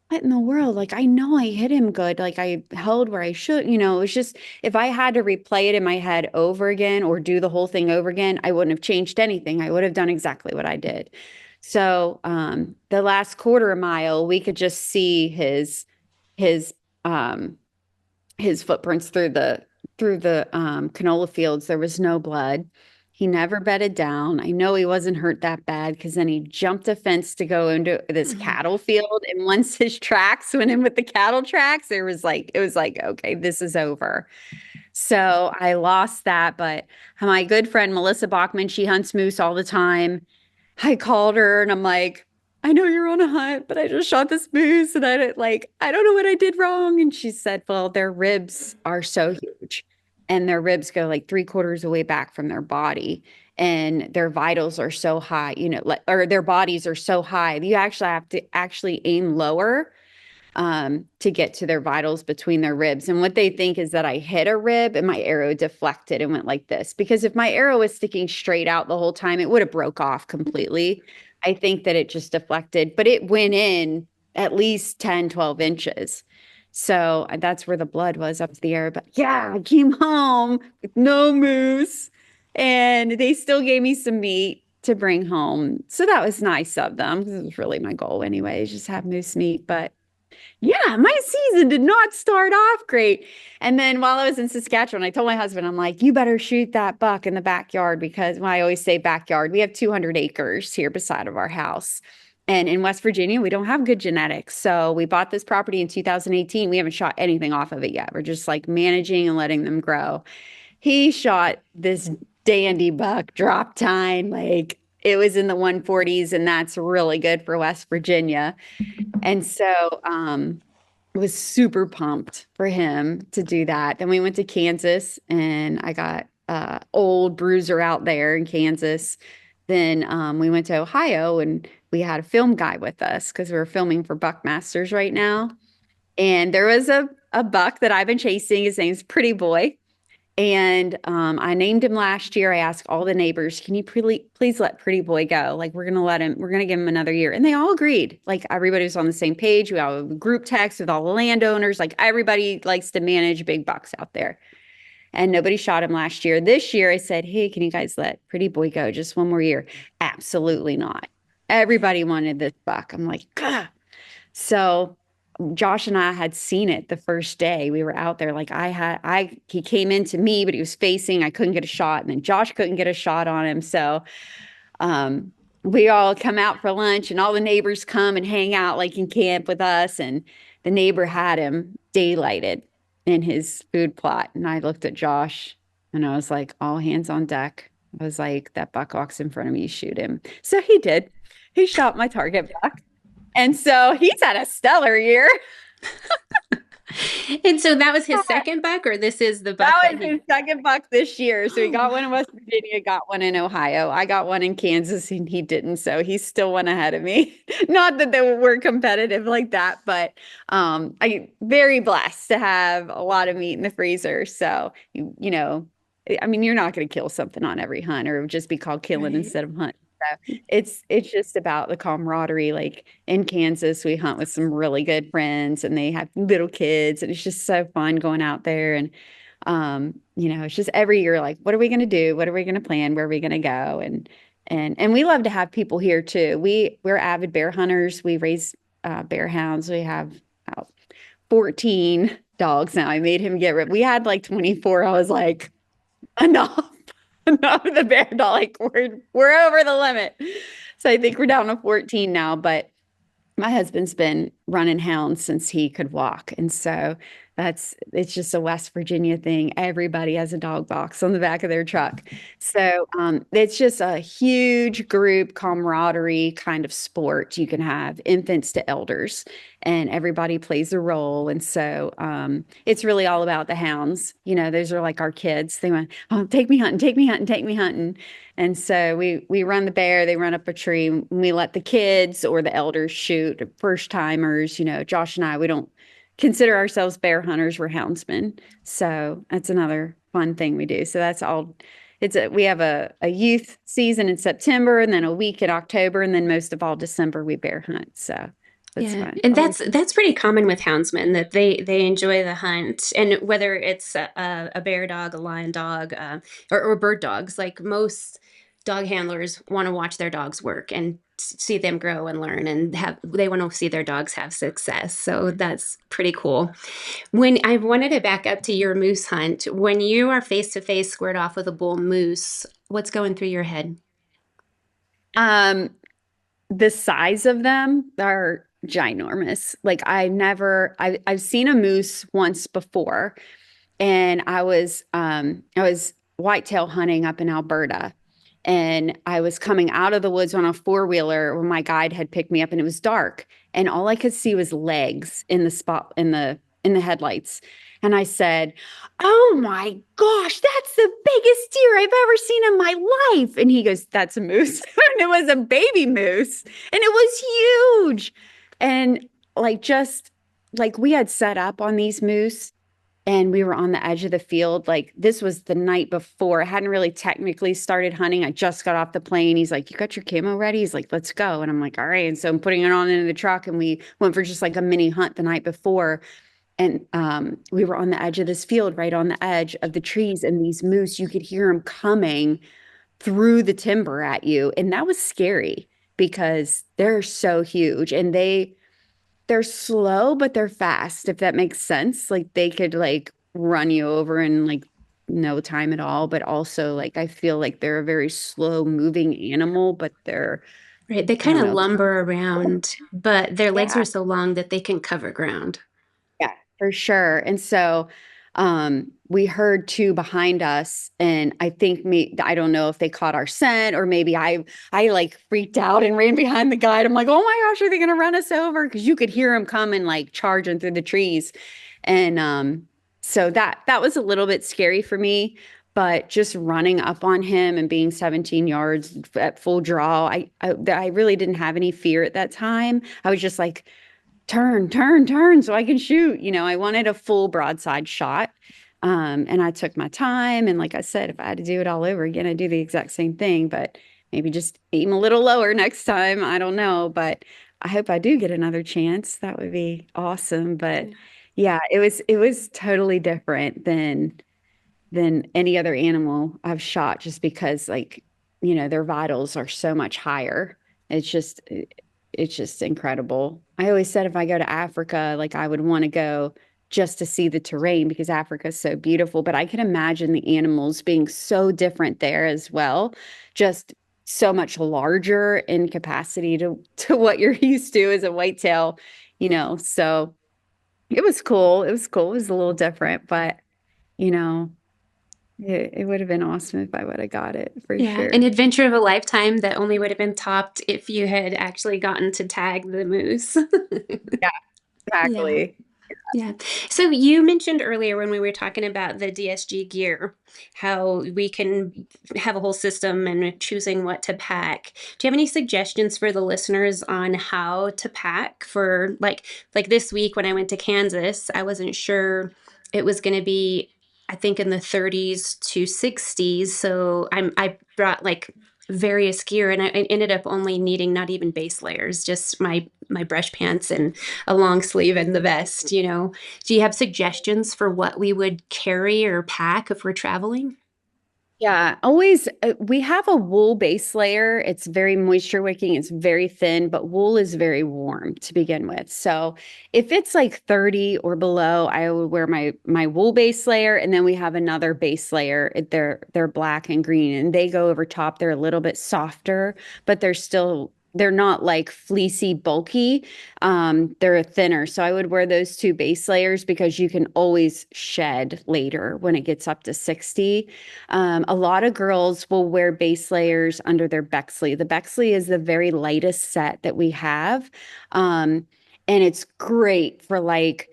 what in the world? Like, I know I hit him good. Like, I held where I should. It was just, if I had to replay it in my head over again or do the whole thing over again, I wouldn't have changed anything. I would have done exactly what I did. So, the last quarter mile, we could just see his, um, his footprints through the canola fields. There was no blood. He never bedded down. I know he wasn't hurt that bad because then he jumped a fence to go into this cattle field. And once his tracks went in with the cattle tracks, it was like, okay, this is over. So I lost that. But my good friend Melissa Bachman, she hunts moose all the time. I called her and I'm like, I know you're on a hunt, but I just shot this moose and I don't know what I did wrong. And she said, well, their ribs are so huge and their ribs go like 3/4 of the way back from their body and their vitals are so high, or their bodies are so high. You actually have to actually aim lower to get to their vitals between their ribs. And what they think is that I hit a rib and my arrow deflected and went like this. Because if my arrow was sticking straight out the whole time, it would have broke off completely. I think that it just deflected, but it went in at least 10, 12 inches. So that's where the blood was up to the arrow. But yeah, I came home with no moose and they still gave me some meat to bring home. So that was nice of them because it was really my goal anyway, just have moose meat. But yeah, my season did not start off great. And then while I was in Saskatchewan, I told my husband, I'm like, you better shoot that buck in the backyard because when I always say backyard, we have 200 acres here beside of our house. And in West Virginia, we don't have good genetics. So we bought this property in 2018. We haven't shot anything off of it yet. We're just like managing and letting them grow. He shot this dandy buck drop tine, like it was in the 140s, and that's really good for West Virginia. And so was super pumped for him to do that. Then we went to Kansas and I got old bruiser out there in Kansas. Then we went to Ohio and we had a film guy with us because we were filming for Buckmasters right now. And there was a buck that I've been chasing. His name's Pretty Boy. And I named him last year. I asked all the neighbors, can you please let Pretty Boy go? Like, we're going to give him another year. And they all agreed. Like, everybody was on the same page. We all have a group text with all the landowners. Like, everybody likes to manage big bucks out there. And nobody shot him last year. This year, I said, hey, can you guys let Pretty Boy go just one more year? Absolutely not. Everybody wanted this buck. I'm like, gah. So Josh and I had seen it the first day we were out there. Like he came into me, but he was facing, I couldn't get a shot. And then Josh couldn't get a shot on him. So, we all come out for lunch and all the neighbors come and hang out like in camp with us. And the neighbor had him daylighted in his food plot. And I looked at Josh and I was like, all hands on deck. I was like, that buck walks in front of me, shoot him. So he did. He shot my target buck. And so he's had a stellar year. And so that was his second buck, or this is the buck that was his second buck this year. So he got one in West Virginia, got one in Ohio. I got one in Kansas and he didn't. So he's still one ahead of me. Not that they were competitive like that, but I very blessed to have a lot of meat in the freezer. So I mean, you're not going to kill something on every hunt, or it would just be called killing instead of hunting. So it's just about the camaraderie. Like in Kansas, we hunt with some really good friends and they have little kids and it's just so fun going out there. And it's just every year, like, what are we going to do? What are we going to plan? Where are we going to go? And we love to have people here too. We're avid bear hunters. We raise bear hounds. We have about 14 dogs now. I made him get rid. We had like 24. I was like, enough. No, the bear dog, like we're over the limit. So I think we're down to 14 now, but my husband's been running hounds since he could walk. And so it's just a West Virginia thing. Everybody has a dog box on the back of their truck. So it's just a huge group camaraderie kind of sport. You can have infants to elders, and everybody plays a role. And so it's really all about the hounds. Those are like our kids. They want, oh, take me hunting, take me hunting, take me hunting. And so we run the bear, they run up a tree, and we let the kids or the elders shoot. First timers, Josh and I, we don't consider ourselves bear hunters, we're houndsmen. So that's another fun thing we do. So that's all. We have a youth season in September, and then a week in October, and then most of all December we bear hunt. So that's Yeah, fun. and that's pretty common with houndsmen that they enjoy the hunt, and whether it's a bear dog, a lion dog, or bird dogs, like most dog handlers want to watch their dogs work and see them grow and learn, and they want to see their dogs have success. So that's pretty cool. When I wanted to back up to your moose hunt, when you are face to face squared off with a bull moose, what's going through your head? um the size of them are ginormous. Like I've seen a moose once before, and I was whitetail hunting up in Alberta, and I was coming out of the woods on a four-wheeler when my guide had picked me up, and it was dark, and all I could see was legs in the spot in the headlights. And I said, "Oh my gosh, that's the biggest deer I've ever seen in my life." And he goes, "That's a moose." And it was a baby moose, and it was huge. And just like we had set up on these moose, and we were on the edge of the field. Like this was the night before. I hadn't really technically started hunting. I just got off the plane. He's like, "You got your camo ready?" He's like, "Let's go." And I'm like, "All right." And so I'm putting it on into the truck, and we went for just like a mini hunt the night before. And we were on the edge of this field, right on the edge of the trees. And these moose, you could hear them coming through the timber at you. And that was scary because they're so huge, and they're slow, but they're fast, if that makes sense. Like they could like run you over in like no time at all, but also like I feel like they're a very slow moving animal, but Right, they I kind don't of know. lumber around, but their legs Yeah, are so long that they can cover ground. yeah, for sure. And so we heard two behind us, and I don't know if they caught our scent, or maybe I like freaked out and ran behind the guide. I'm like, "Oh my gosh, are they gonna run us over?" Because you could hear them coming like charging through the trees. And so that was a little bit scary for me. But just running up on him and being 17 yards at full draw, I really didn't have any fear at that time. I was just like, turn, turn, turn, so I can shoot. I wanted a full broadside shot. And I took my time. And like I said, if I had to do it all over again, I'd do the exact same thing, but maybe just aim a little lower next time. I don't know, but I hope I do get another chance. That would be awesome. But yeah, it was totally different than any other animal I've shot, just because their vitals are so much higher. It's just it's just incredible. I always said if I go to Africa, like I would want to go just to see the terrain because Africa is so beautiful, but I can imagine the animals being so different there as well, just so much larger in capacity to what you're used to as a whitetail. So it was cool. It was cool. It was a little different, but you know, it would have been awesome if I would have got it for Yeah, an sure. adventure of a lifetime that only would have been topped if you had actually gotten to tag the moose. Yeah, Yeah. exactly. Yeah. So you mentioned earlier when we were talking about the DSG gear, how we can have a whole system and choosing what to pack. Do you have any suggestions for the listeners on how to pack for like this week when I went to Kansas, I wasn't sure it was going to be I think in the 30s to 60s. So I brought like various gear, and I ended up only needing not even base layers, just my brush pants and a long sleeve and the vest. Do you have suggestions for what we would carry or pack if we're traveling? Yeah, always. We have a wool base layer. It's very moisture wicking. It's very thin, but wool is very warm to begin with. So if it's like 30 or below, I would wear my wool base layer, and then we have another base layer. They're black and green, and they go over top. They're a little bit softer, but they're still they're not like fleecy bulky. They're thinner. So I would wear those two base layers because you can always shed later when it gets up to 60. A lot of girls will wear base layers under their Bexley. The Bexley is the very lightest set that we have. And it's great for like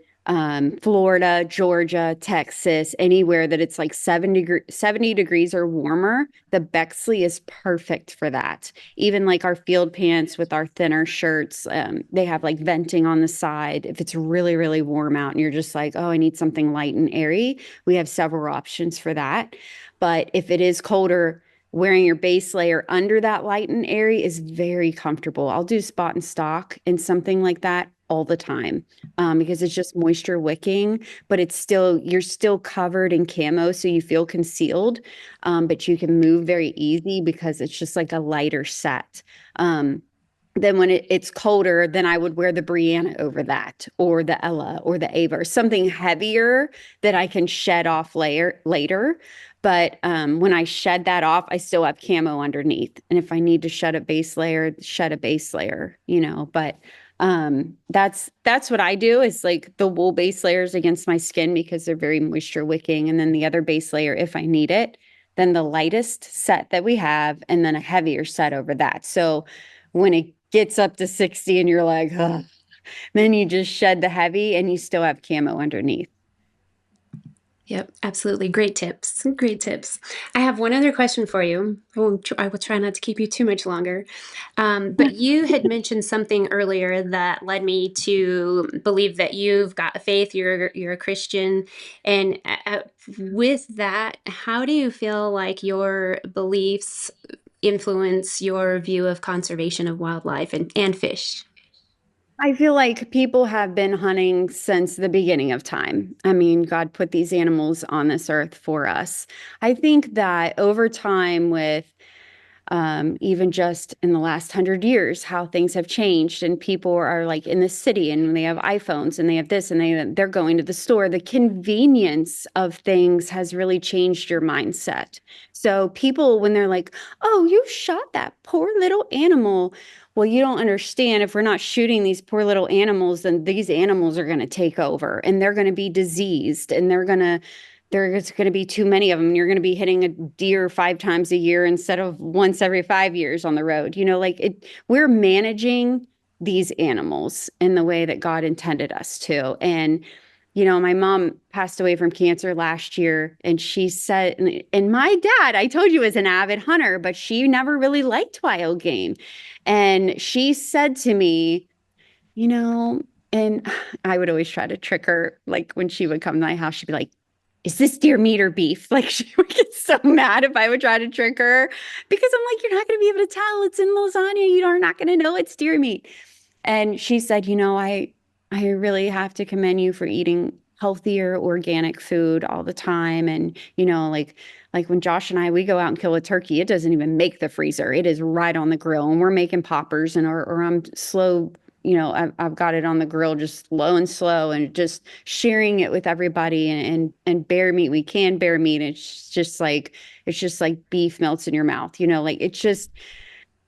Florida, Georgia, Texas, anywhere that it's like 70 degrees or warmer. The Bexley is perfect for that. Even like our field pants with our thinner shirts, they have like venting on the side. If it's really, really warm out and you're just like, oh, I need something light and airy, we have several options for that. But if it is colder, wearing your base layer under that light and airy is very comfortable. I'll do spot and stock in something like that all the time, because it's just moisture wicking, but it's still, you're still covered in camo, so you feel concealed, but you can move very easy because it's just like a lighter set. Then when it's colder, then I would wear the Brianna over that, or the Ella, or the Ava, or something heavier that I can shed off later. But when I shed that off, I still have camo underneath. And if I need to shed a base layer, shed a base layer, you know. But that's what I do, is like the wool base layers against my skin because they're very moisture wicking. And then the other base layer, if I need it, then the lightest set that we have, and then a heavier set over that. So when it gets up to 60 and you're like, ugh, then you just shed the heavy and you still have camo underneath. Yep, absolutely. Great tips. Great tips. I have one other question for you. I will try not to keep you too much longer. But you had mentioned something earlier that led me to believe that you've got a faith, you're a Christian. And with that, how do you feel like your beliefs influence your view of conservation of wildlife and fish? I feel like people have been hunting since the beginning of time. I mean, God put these animals on this earth for us. I think that over time, with even just in the last 100 years, how things have changed, and people are like in the city and they have iPhones and they have this and they're going to the store. The convenience of things has really changed your mindset. So people, when they're like, oh, you shot that poor little animal. Well, you don't understand. If we're not shooting these poor little animals, then these animals are going to take over and they're going to be diseased, and there's going to be too many of them. You're going to be hitting a deer 5 times a year instead of once every 5 years on the road. You know, we're managing these animals in the way that God intended us to. And, you know, my mom passed away from cancer last year, and she said, and my dad, I told you, is an avid hunter, but she never really liked wild game. And she said to me, you know, and I would always try to trick her. Like when she would come to my house, she'd be like, is this deer meat or beef? Like she would get so mad if I would try to trick her, because I'm like, you're not going to be able to tell. It's in lasagna. You are not going to know it's deer meat. And she said, you know, I really have to commend you for eating healthier organic food all the time. And, you know, like when Josh and we go out and kill a turkey, it doesn't even make the freezer. It is right on the grill, and we're making poppers, and or I'm slow, you know, I've got it on the grill, just low and slow, and just sharing it with everybody. And bear meat, we can bear meat. It's just like beef melts in your mouth, you know, like it's just,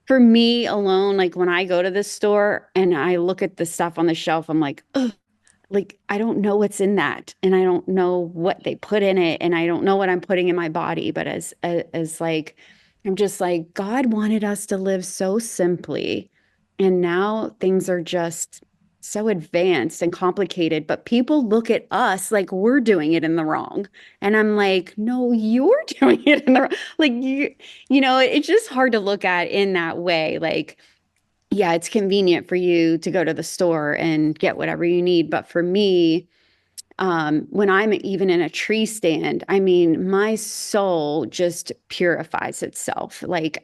for me alone, like when I go to the store and I look at the stuff on the shelf, I'm like, ugh, like I don't know what's in that, and I don't know what they put in it, and I don't know what I'm putting in my body. But as like, I'm just like, God wanted us to live so simply, and now things are just so advanced and complicated, but people look at us like we're doing it in the wrong. And I'm like, no, you're doing it in the wrong. Like you know, it's just hard to look at in that way. Like, yeah, it's convenient for you to go to the store and get whatever you need. But for me, when I'm even in a tree stand, I mean, my soul just purifies itself. Like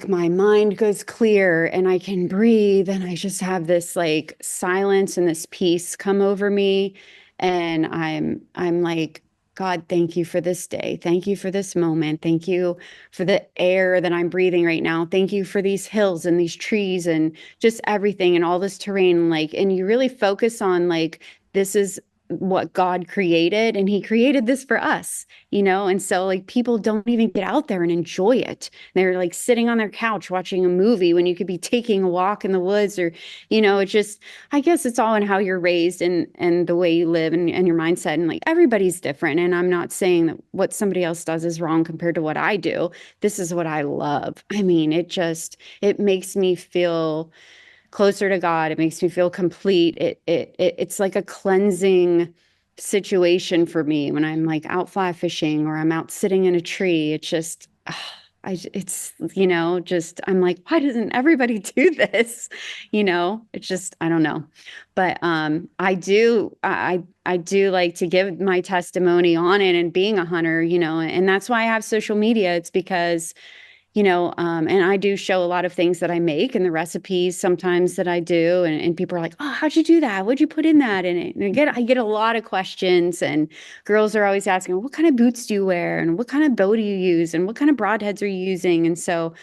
my mind goes clear and I can breathe, and I just have this like silence and this peace come over me. And I'm like, God, thank you for this day. Thank you for this moment. Thank you for the air that I'm breathing right now. Thank you for these hills and these trees and just everything and all this terrain. Like, and you really focus on like, this is what God created, and he created this for us, and so like people don't even get out there and enjoy it. They're like sitting on their couch watching a movie when you could be taking a walk in the woods, or it's just, I guess it's all in how you're raised and the way you live and your mindset, and like everybody's different, and I'm not saying that what somebody else does is wrong compared to what I do. This is what I love. I mean, it makes me feel closer to God. It makes me feel complete. It's like a cleansing situation for me when I'm like out fly fishing or I'm out sitting in a tree. It's just it's just I'm like, why doesn't everybody do this? It's just I don't know. But I do like to give my testimony on it and being a hunter, and that's why I have social media. It's because and I do show a lot of things that I make and the recipes sometimes that I do. And people are like, oh, how'd you do that? What'd you put in that? And I get a lot of questions, and girls are always asking, what kind of boots do you wear? And what kind of bow do you use? And what kind of broadheads are you using? And so,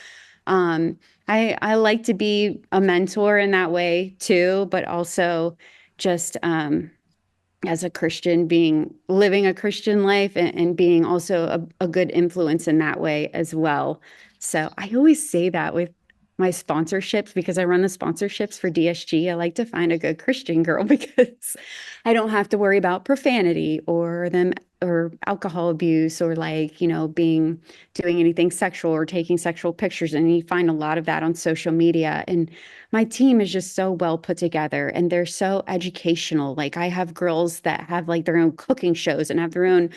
um, I like to be a mentor in that way too, but also just, as a Christian, living a Christian life, and being also a good influence in that way as well. So I always say that with my sponsorships, because I run the sponsorships for DSG. I like to find a good Christian girl because I don't have to worry about profanity or alcohol abuse, or like, doing anything sexual or taking sexual pictures. And you find a lot of that on social media. And my team is just so well put together, and they're so educational. Like I have girls that have like their own cooking shows and have their own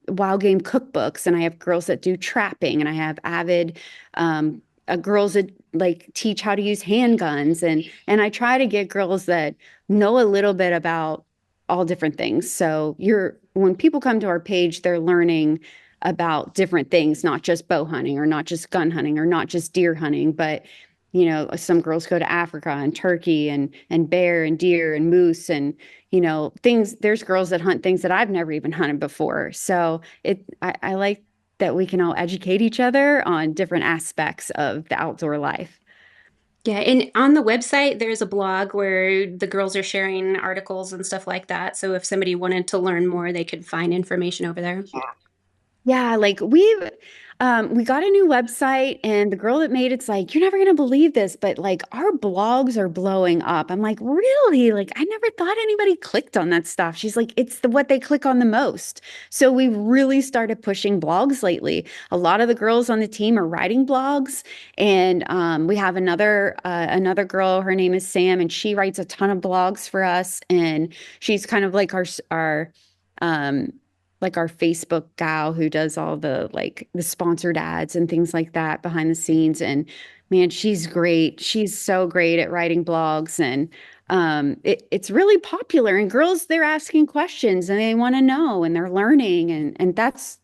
wild game cookbooks, and I have girls that do trapping, and I have avid girls that like teach how to use handguns, and I try to get girls that know a little bit about all different things. So when people come to our page, they're learning about different things, not just bow hunting or not just gun hunting or not just deer hunting, but some girls go to Africa and Turkey and bear and deer and moose and things. There's girls that hunt things that I've never even hunted before. So I like that we can all educate each other on different aspects of the outdoor life. Yeah, and on the website, there's a blog where the girls are sharing articles and stuff like that. So if somebody wanted to learn more, they could find information over there. Yeah, like we got a new website, and the girl that made it's like, you're never gonna believe this, but like our blogs are blowing up. I'm like, really? Like I never thought anybody clicked on that stuff. She's like, it's what they click on the most. So we really started pushing blogs lately. A lot of the girls on the team are writing blogs, and we have another girl, her name is Sam, and she writes a ton of blogs for us, and she's kind of um like our Facebook gal who does all the sponsored ads and things like that behind the scenes. And man, she's great. She's so great at writing blogs, and it's really popular. And girls, they're asking questions and they want to know, and they're learning, and that's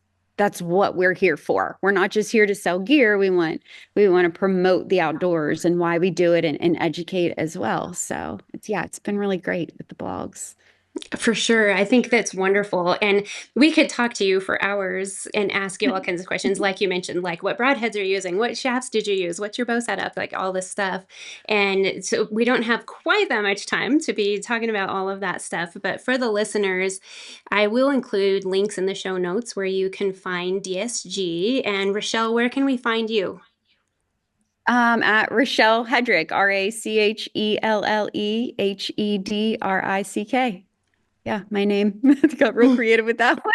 what we're here for. We're not just here to sell gear. We want to promote the outdoors and why we do it, and educate as well. So it's been really great with the blogs. For sure. I think that's wonderful. And we could talk to you for hours and ask you all kinds of questions, like you mentioned, like what broadheads are you using? What shafts did you use? What's your bow setup? Like all this stuff. And so we don't have quite that much time to be talking about all of that stuff. But for the listeners, I will include links in the show notes where you can find DSG. And Rachelle, where can we find you? At Rachelle Hedrick, RACHELLEHEDRICK. Yeah, my name. Got real creative with that one.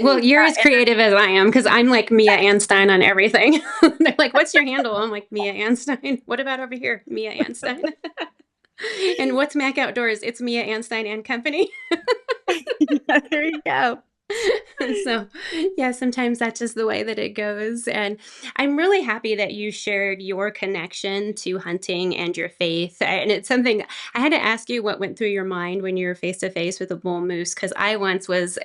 Well, you're Yeah, as creative as I am because I'm like Mia Anstine on everything. They're like, "What's your handle?" I'm like Mia Anstine. What about over here, Mia Anstine? And what's Mac Outdoors? It's Mia Anstine and Company. yeah, there you go. So, yeah, sometimes that's just the way that it goes. And I'm really happy that you shared your connection to hunting and your faith. And it's something I had to ask you what went through your mind when you were face to face with a bull moose, because I once was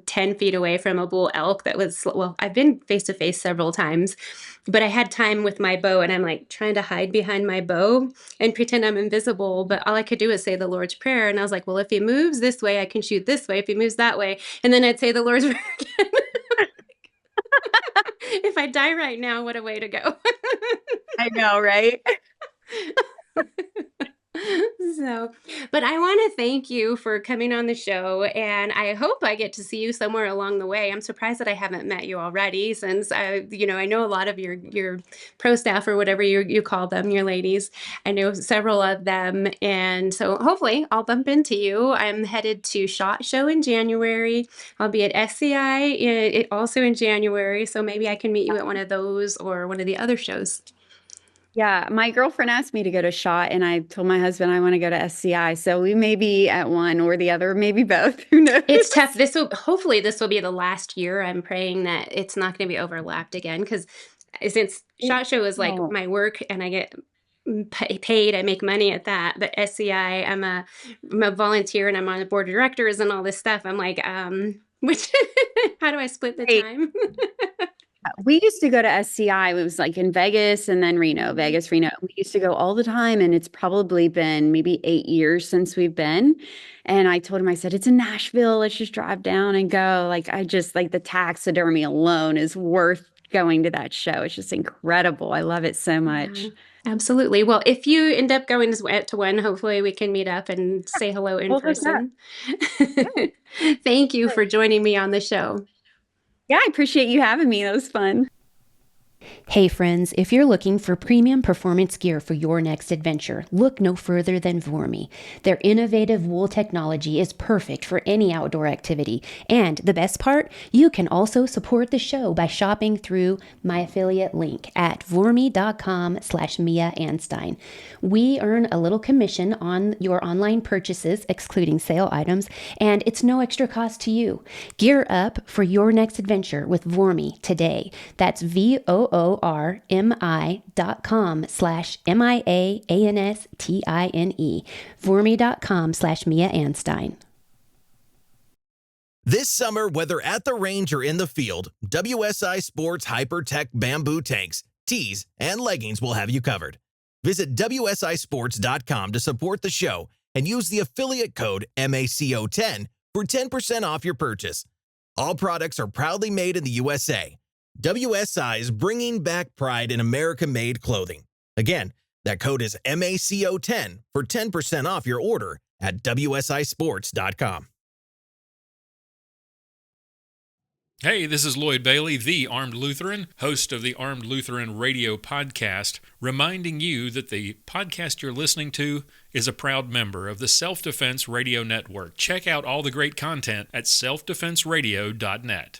10 feet away from a bull elk that was, well, I've been face to face several times, but I had time with my bow and I'm like trying to hide behind my bow and pretend I'm invisible. But all I could do is say the Lord's Prayer. And I was like, well, if he moves this way, I can shoot this way. If he moves that way, and then I'd say the Lord's Prayer again. If I die right now, what a way to go. I know, right? So, but I want to thank you for coming on the show, and I hope I get to see you somewhere along the way. I'm surprised that I haven't met you already, since I know a lot of your pro staff, or whatever you call them, your ladies. I know several of them, and so hopefully I'll bump into you. I'm headed to SHOT Show in January. I'll be at SCI also in January, so maybe I can meet you at one of those or one of the other shows. Yeah, my girlfriend asked me to go to SHOT, and I told my husband I want to go to SCI. So we may be at one or the other, maybe both. Who knows? It's tough. Hopefully this will be the last year. I'm praying that it's not going to be overlapped again, because since SHOT Show is like Oh, my work and I get paid, I make money at that. But SCI, I'm a volunteer and I'm on the board of directors and all this stuff. I'm like, which how do I split the right. time? We used to go to SCI. It was like in Vegas and then Reno, Vegas, Reno. We used to go all the time, and it's probably been maybe 8 years since we've been. And I told him, I said, it's in Nashville. Let's just drive down and go. Like, I just like the taxidermy alone is worth going to that show. It's just incredible. I love it so much. Yeah, absolutely. Well, if you end up going to one, hopefully we can meet up and say hello in We'll hook up. person. Yeah. Thank you for joining me on the show. Yeah, I appreciate you having me. That was fun. Hey friends, if you're looking for premium performance gear for your next adventure, look no further than Vormi. Their innovative wool technology is perfect for any outdoor activity. And the best part, you can also support the show by shopping through my affiliate link at vormi.com/Mia Anstine. We earn a little commission on your online purchases, excluding sale items, and it's no extra cost to you. Gear up for your next adventure with Vormi today. That's VOORMI.com/MIAANSTINE. Vormi.com/Mia Anstine. This summer, whether at the range or in the field, WSI Sports Hypertech bamboo tanks, tees, and leggings will have you covered. Visit WSISports.com to support the show and use the affiliate code MACO10 for 10% off your purchase. All products are proudly made in the USA. WSI is bringing back pride in American-made clothing. Again, that code is MACO10 for 10% off your order at WSISports.com. Hey, this is Lloyd Bailey, the Armed Lutheran, host of the Armed Lutheran Radio podcast, reminding you that the podcast you're listening to is a proud member of the Self-Defense Radio Network. Check out all the great content at selfdefenseradio.net.